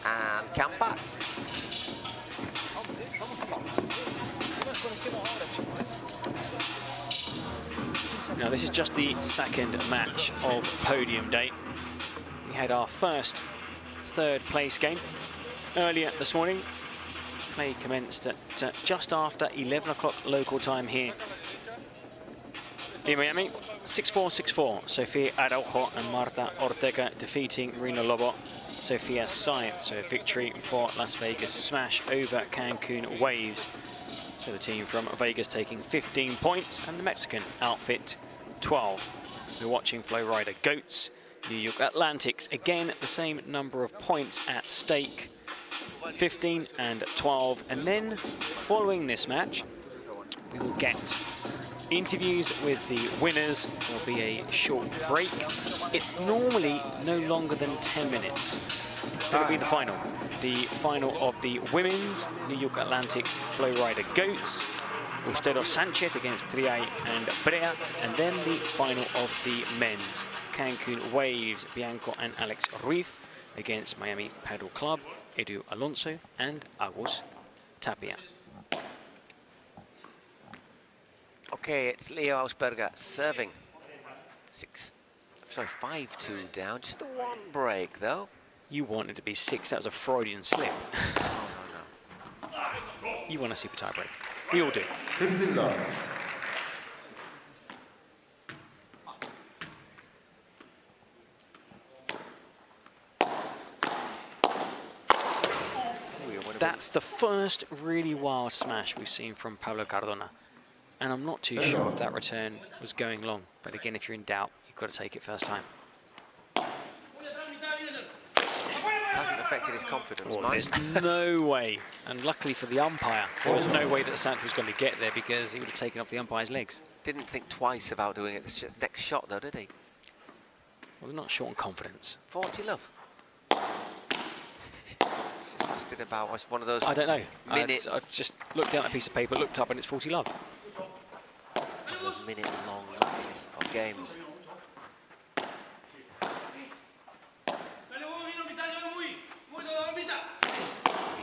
and Campa. Now this is just the second match of podium day. We had our first third place game earlier this morning. Play commenced at just after 11 o'clock local time here in Miami. 6-4, 6-4. Sofia Araujo and Marta Ortega defeating Rina Lobo, Sofia Sai. So a victory for Las Vegas Smash over Cancun Waves. So the team from Vegas taking 15 points and the Mexican outfit 12. We're watching Flowrida Goats, New York Atlantics. Again, the same number of points at stake, 15 and 12. And then following this match, we will get interviews with the winners. There'll be a short break. It's normally no longer than 10 minutes. That'll be the final. The final of the women's New York Atlantics Flowrida Goats Ustedo Sanchez against Triay and Brea, and then the final of the men's. Cancun Waves, Bianco and Alex Ruiz against Miami Padel Club, Edu Alonso and Agus Tapia. Okay, it's Leo Augsburger serving. 5-2 down, just the one break though. You wanted to be 6, that was a Freudian slip. Oh, no. You want a super tie break. We all do. 15 love. That's the first really wild smash we've seen from Pablo Cardona. And I'm not too sure if that return was going long. But again, if you're in doubt, you've got to take it first time. Hasn't affected his confidence, Oh, there's no way. And luckily for the umpire, there was no way that Sanz was going to get there because he would have taken off the umpire's legs. Didn't think twice about doing it the next shot though, did he? Well, they're not short on confidence. 40 love. It's just lasted about one of those. I don't know. I've just looked down at a piece of paper, looked up, and it's 40 love. One of those minute-long matches or games.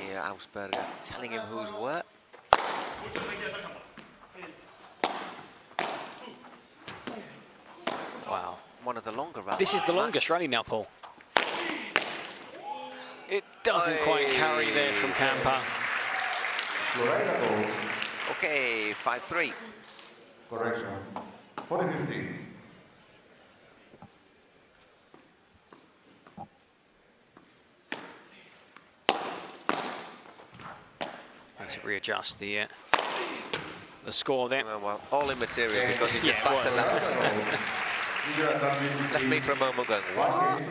Here, Augsburger telling him who's what. Wow. One of the longer rallies. This is the longest rally now, Paul. It doesn't quite carry there from Campa. Flowrida Goats. Okay, 5-3. Correction. 40-15. Let's readjust the score there. Well, all immaterial because he just backed us out. Left me for a moment going, what?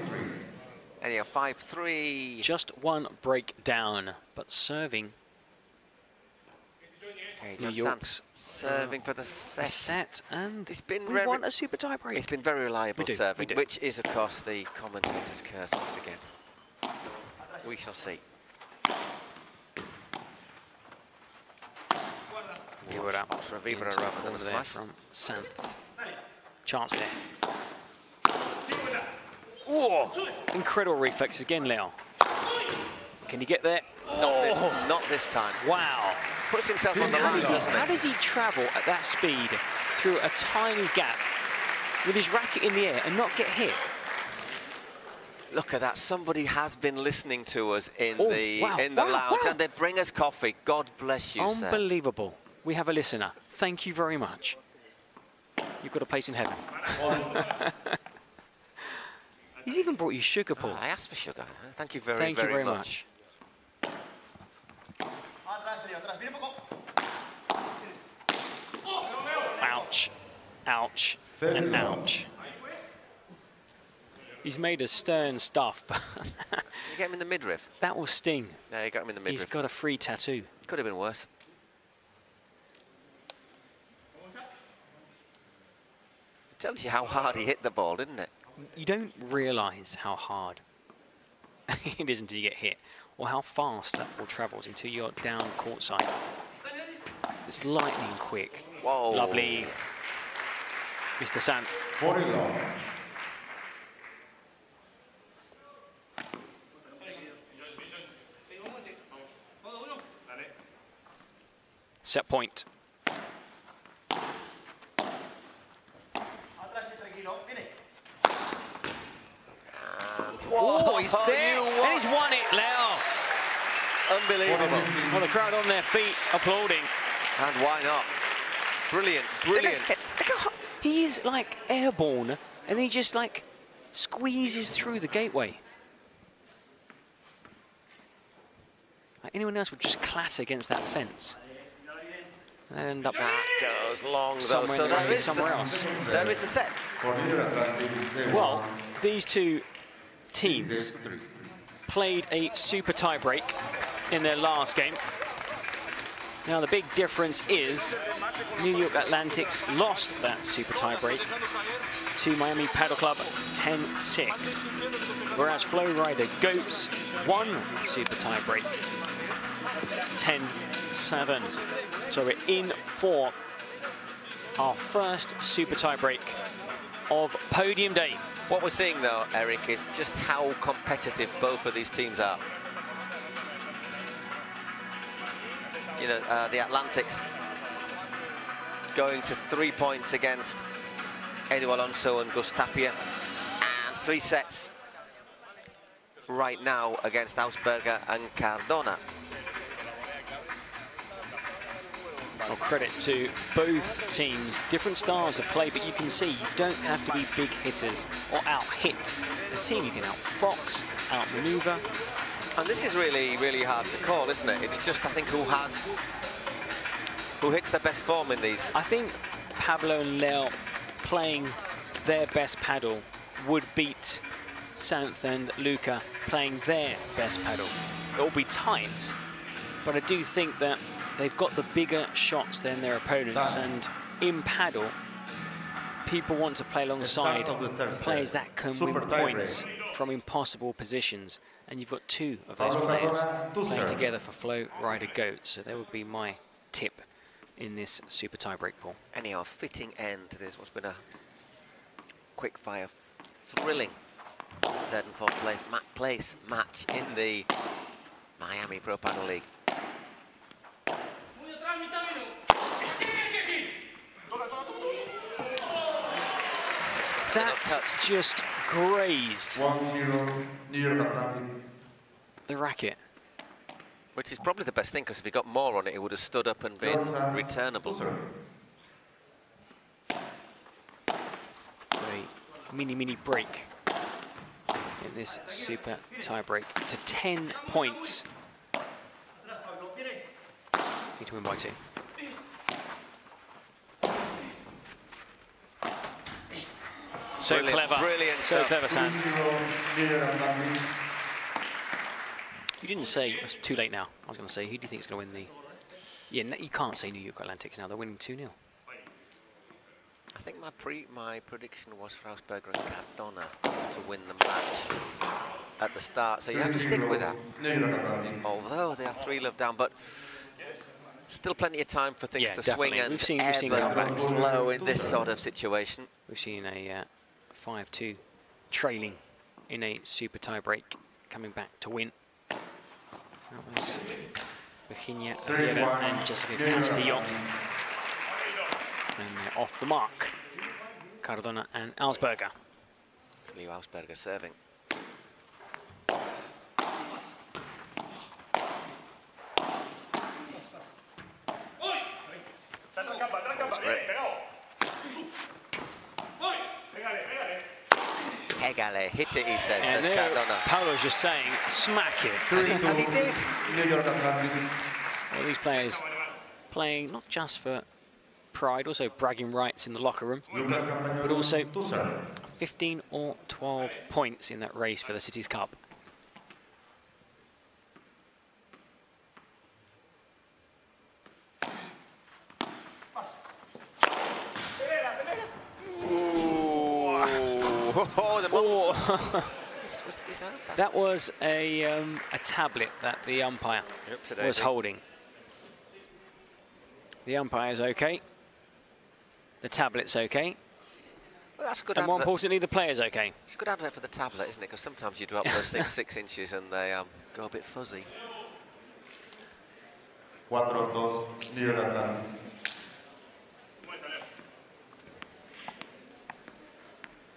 Anyhow, 5-3. Just one break down, but serving. Okay, New Sanz York's serving for the set. And It's been we want a super tie break. It's been very reliable serving, we do. which is, of course, the commentator's curse once again. We shall see. Give it up For a Vibra into the rather than corner a there smash. from Sanz. Chance there. Oh, incredible reflexes again, Leo. Can he get there? Not this time. Wow. Puts himself on the line, doesn't How he? does he travel at that speed through a tiny gap with his racket in the air and not get hit? Look at that. Somebody has been listening to us in the lounge, wow. and they bring us coffee. God bless you, sir. Unbelievable. We have a listener. Thank you very much. You've got a place in heaven. He's even brought you sugar, Paul. I asked for sugar. Thank you very, very much. Ouch. Ouch. And ouch. He's made a stern stuff, but You get him in the midriff. that will sting. Yeah, you got him in the midriff. He's got a free tattoo. Could have been worse. It tells you how hard he hit the ball, didn't it? You don't realise how hard it is until you get hit, or how fast that ball travels until you're down courtside. It's lightning quick. Whoa. Lovely. Mr. Sanz. 40 long. Set point. Oh, he's there, and he's won it, Leo. Unbelievable. Well, the crowd on their feet applauding. And why not? Brilliant, brilliant. He is like airborne, and then he just like squeezes through the gateway. Like anyone else would just clatter against that fence. And end up That goes long, though. somewhere So in the there racket is, somewhere else. there is a set. Well, these two teams played a super tie break in their last game. Now the big difference is New York Atlantics lost that super tie break to Miami Padel Club 10-6, whereas Flowrida Goats won the super tie break 10-7. So we're in for our first super tie-break of podium day. What we're seeing, though, Eric, is just how competitive both of these teams are. You know, the Atlantics going to 3 points against Edu Alonso and Gus Tapia, and 3 sets right now against Augsburger and Cardona. Well, credit to both teams. Different styles of play, but you can see you don't have to be big hitters or out-hit a team. You can out-fox, out-maneuver. And this is really, really hard to call, isn't it? It's just, I think, who hits their best form in these. I think Pablo and Leo playing their best paddle would beat Sanz and Luca playing their best paddle. It'll be tight, but I do think that they've got the bigger shots than their opponents, and in paddle, people want to play alongside players that can win points from impossible positions, and you've got 2 of those players playing together for Flowrida Goats, so that would be my tip in this super tie-break pool. Anyhow, fitting end to this. What's been a quick-fire, thrilling 3rd and 4th place match in the Miami Pro Padel League. That just grazed 1-0, New York Atlantic. the racket. Which is probably the best thing, because if he got more on it, it would have stood up and been returnable. A mini break in this super tie break to 10 points. Need to win by 2. So Brilliant, clever, brilliant so stuff. clever, Sanz. 2-0, New York Atlantic. You didn't say, it's too late now. I was going to say, who do you think is going to win the... Yeah, you can't say New York Atlantics now, they're winning 2-0. I think my prediction was for Augsburger and Cardona to win the match at the start, so you have to stick with that. Although they are 3-love down, but still plenty of time for things to definitely. swing and we've seen comebacks slow in this sort of situation. We've seen a 5-2 trailing in a super tie break, coming back to win. That was Virginia Riera and Jessica Castillo. And they're off the mark, Cardona and Augsburger. It's Leo Augsburger serving. Pégale, hit it, he says Cardona. Pablo's just saying, smack it. And he did. Well, these players playing not just for pride, also bragging rights in the locker room, but also 15 or 12 points in that race for the Cities Cup. That was a tablet that the umpire was holding. The umpire's okay. The tablet's okay. Well, that's good. And more importantly, the player's okay. It's a good advert for the tablet, isn't it? Because sometimes you drop those things 6 inches and they go a bit fuzzy. 4-2, New York Atlantic.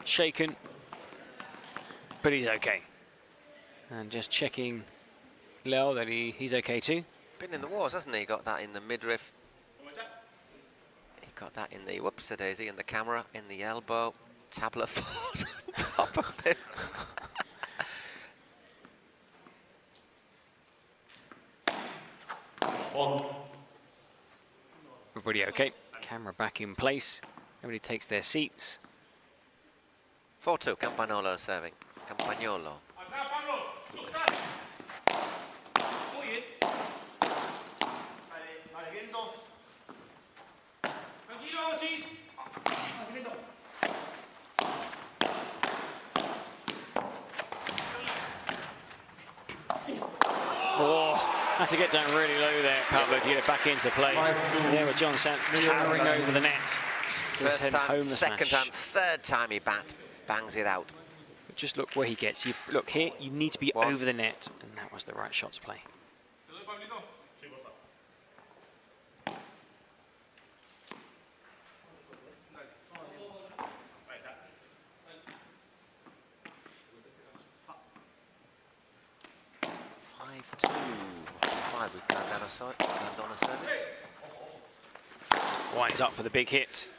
Shaken, but he's okay. And just checking Leo that he's okay too. Been in the wars, hasn't he? Got that in the midriff. He got that in the whoopsie-daisy, in the camera, in the elbow. Tablet falls on top of him. Everybody okay. Camera back in place. Everybody takes their seats. 4-2, Campagnolo serving. Campagnolo. had to get down really low there, Pablo, to get it back into play. There with John Sanz towering over the net. First time, second time, third time he bangs it out. But just look where he gets. Look here, you need to be over the net, and that was the right shot to play. 5 with Cardona serving. Winds up for the big hit.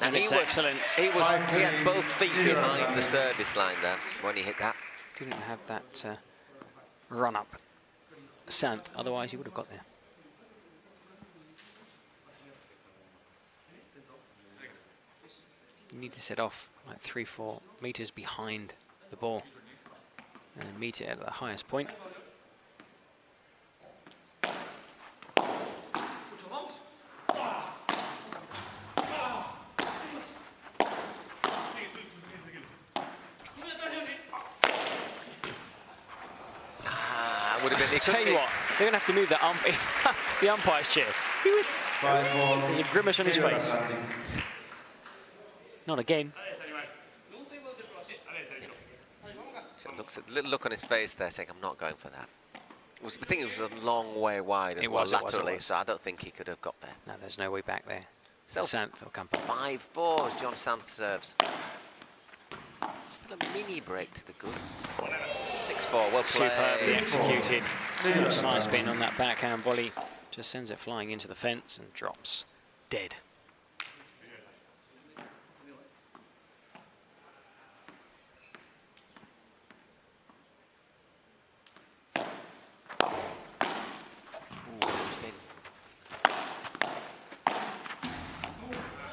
And it's excellent. He had both feet behind the service line there when he hit that. Didn't have that run up, Sanz, otherwise he would have got there. You need to set off like 3-4 meters behind the ball and meet it at the highest point. Tell you what, they're going to have to move the umpire's chair. There's a grimace on his face. Not again. So little look on his face there saying, I'm not going for that. I think it was a long way wide as well, laterally, so I don't think he could have got there. No, there's no way back there. So Sanz or Campo. 5-4 as John Sanz serves. Still a mini break to the good. 6-4, well played. Superbly executed. Side spin on that backhand volley. Just sends it flying into the fence and drops dead.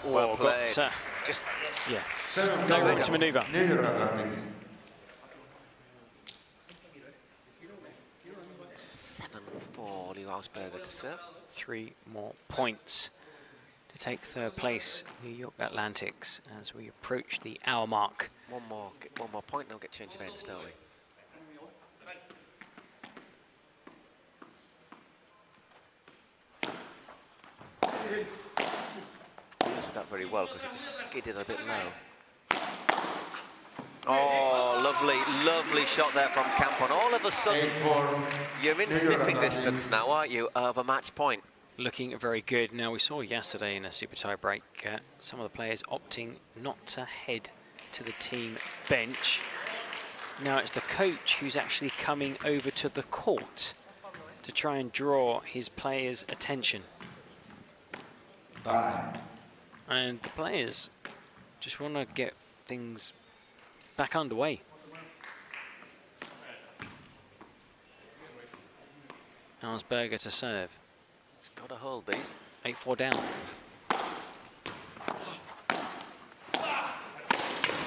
Well played. Got, just, yeah, no room to manoeuvre. 7-4, Leo Augsburger to serve. 3 more points to take third place, New York Atlantics, as we approach the hour mark. One more point, and we'll get change of ends, don't we? Used that very well because it just skidded a bit low. Oh, lovely shot there from Campagnolo. All of a sudden, you're in sniffing distance now, aren't you, of a match point? Looking very good. Now, we saw yesterday in a super tie break, some of the players opting not to head to the team bench. Now, it's the coach who's actually coming over to the court to try and draw his players' attention. And the players just want to get things back underway. Augsburger to serve. He's got to hold these. 8-4 down.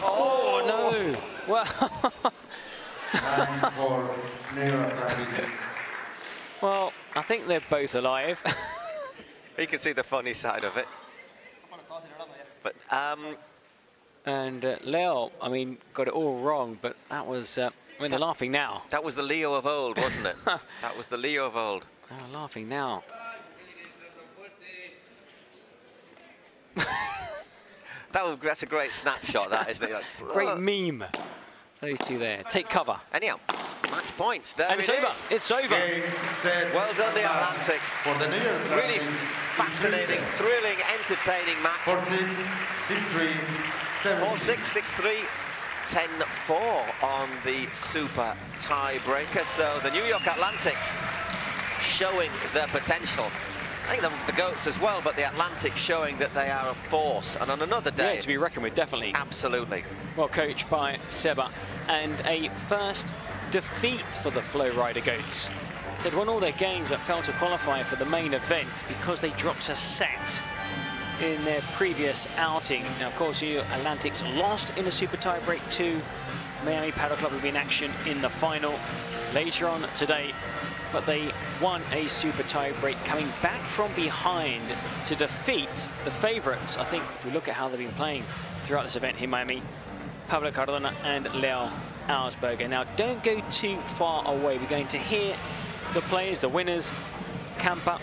Oh no! Well, well, I think they're both alive. You can see the funny side of it. But and Leo, I mean, got it all wrong, but that was, I mean, they're laughing now. That was the Leo of old, wasn't it? That was the Leo of old. They're laughing now. That's a great snapshot, that, isn't it? Like, great meme. Those two there. Take cover. Anyhow, match points. There and it's over. It's over. Well done, the Atlantics. Really fascinating, thrilling, entertaining match. 4-6, 6-3, 7. 4-6, 6-3, 10-4 on the super tiebreaker. So the New York Atlantics showing their potential. I think the Goats as well, but the Atlantics showing that they are a force. And on another day... Yeah, to be reckoned with, definitely. Absolutely. Well coached by Seba. And a first defeat for the Flowrida Goats. They'd won all their games, but failed to qualify for the main event because they dropped a set in their previous outing. Now, of course, you Atlantics lost in the super tiebreak to Miami Padel Club, will be in action in the final later on today. But they won a super tiebreak, coming back from behind to defeat the favourites. I think if we look at how they've been playing throughout this event here in Miami, Pablo Cardona and Leo Augsburger. Now, don't go too far away. We're going to hear the players, the winners, Campa,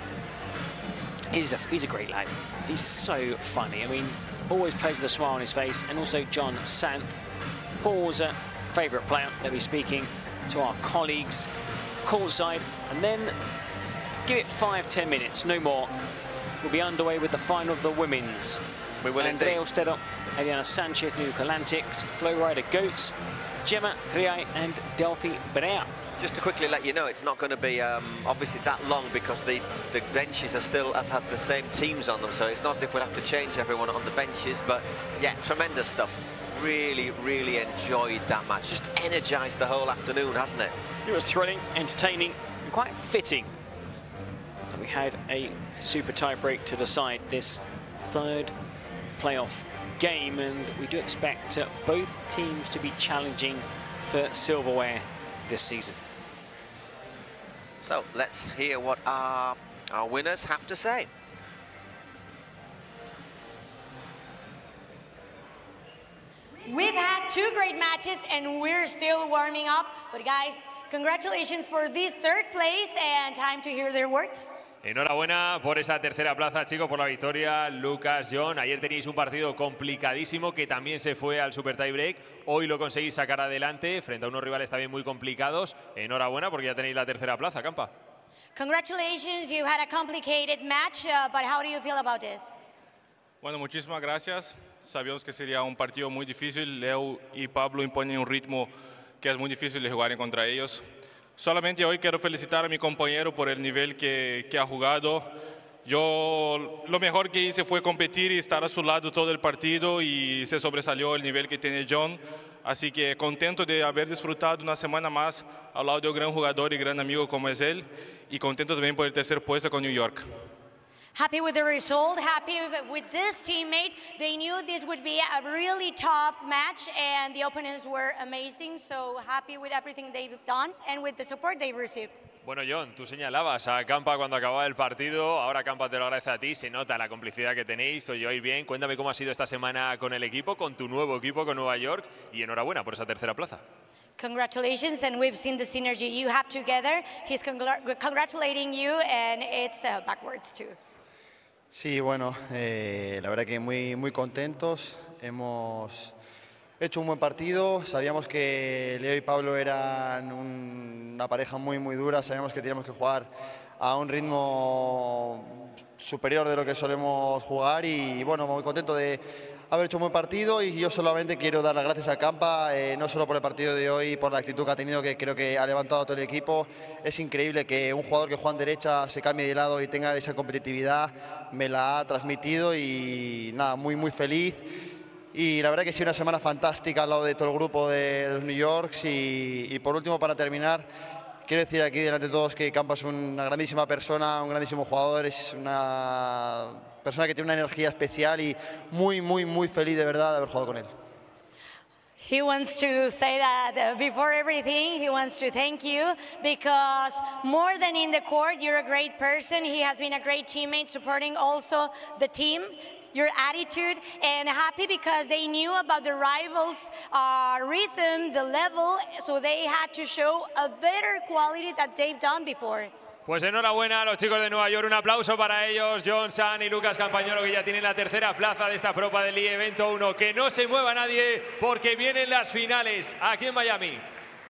he's a great lad. He's so funny. I mean, always plays with a smile on his face. And also John Santh, Paul's favourite player. They'll be speaking to our colleagues courtside. And then give it 5-10 minutes, no more. We'll be underway with the final of the women's. We will indeed. Andrea Ostedo, Eliana Sanchez, New York Atlantics, Flowrida Goats, Gemma Triay and Delphi Brea. Just to quickly let you know, it's not going to be obviously that long because the benches are still have the same teams on them, so it's not as if we'll have to change everyone on the benches. But yeah, tremendous stuff. Really, really enjoyed that match. Just energised the whole afternoon, hasn't it? It was thrilling, entertaining, and quite fitting. And we had a super tie break to decide this third playoff game, and we do expect both teams to be challenging for silverware this season. So let's hear what our winners have to say. We've had 2 great matches and we're still warming up. But guys, congratulations for this 3rd place and time to hear their words. Enhorabuena por esa tercera plaza, chicos, por la victoria. Lucas, John, ayer teníais un partido complicadísimo que también se fue al super tie break. Hoy lo conseguís sacar adelante frente a unos rivales también muy complicados. Enhorabuena porque ya tenéis la tercera plaza, Campa. Congratulations, you had a complicated match, but how do you feel about this? Bueno, muchísimas gracias. Sabíamos que sería un partido muy difícil. Leo y Pablo imponen un ritmo que es muy difícil de jugar contra ellos. Solamente hoy quiero felicitar a mi compañero por el nivel que ha jugado. Yo lo mejor que hice fue competir y estar a su lado todo el partido y se sobresalió el nivel que tiene John. Así que contento de haber disfrutado una semana más al lado de un gran jugador y gran amigo como es él. Y contento también por el tercer puesto con New York. Happy with the result, happy with this teammate. They knew this would be a really tough match and the opponents were amazing. So happy with everything they've done and with the support they've received. Bueno, John, tú señalabas a Campa cuando acababa el partido. Ahora Campa te lo agradece a ti. Se nota la complicidad que tenéis, que os lleváis bien. Cuéntame cómo ha sido esta semana con el equipo, con tu nuevo equipo, con Nueva York. Y enhorabuena por esa tercera plaza. Congratulations, and we've seen the synergy you have together. He's congratulating you and it's backwards too. Sí, bueno, la verdad que muy contentos. Hemos hecho un buen partido. Sabíamos que Leo y Pablo eran una pareja muy dura. Sabíamos que teníamos que jugar a un ritmo superior de lo que solemos jugar y bueno, muy contento de haber hecho un buen partido y yo solamente quiero dar las gracias a Campa, no solo por el partido de hoy, por la actitud que ha tenido, que creo que ha levantado todo el equipo. Es increíble que un jugador que juega en derecha se cambie de lado y tenga esa competitividad, me la ha transmitido y nada, muy feliz. Y la verdad que ha sido una semana fantástica al lado de todo el grupo de los New Yorks y por último, para terminar, quiero decir aquí delante de todos que Campa es una grandísima persona, un grandísimo jugador, es una persona que tiene una energía especial y muy feliz de verdad de haber jugado con él. He wants to say that before everything, he wants to thank you because more than in the court, you're a great person. He has been a great teammate supporting also the team, your attitude, and happy because they knew about the rivals' rhythm, the level, so they had to show a better quality that they've done before. Pues enhorabuena a los chicos de Nueva York, un aplauso para ellos, John Sanz y Lucas Campagnolo, que ya tienen la tercera plaza de esta Pro Padel League Evento 1. Que no se mueva nadie porque vienen las finales aquí en Miami.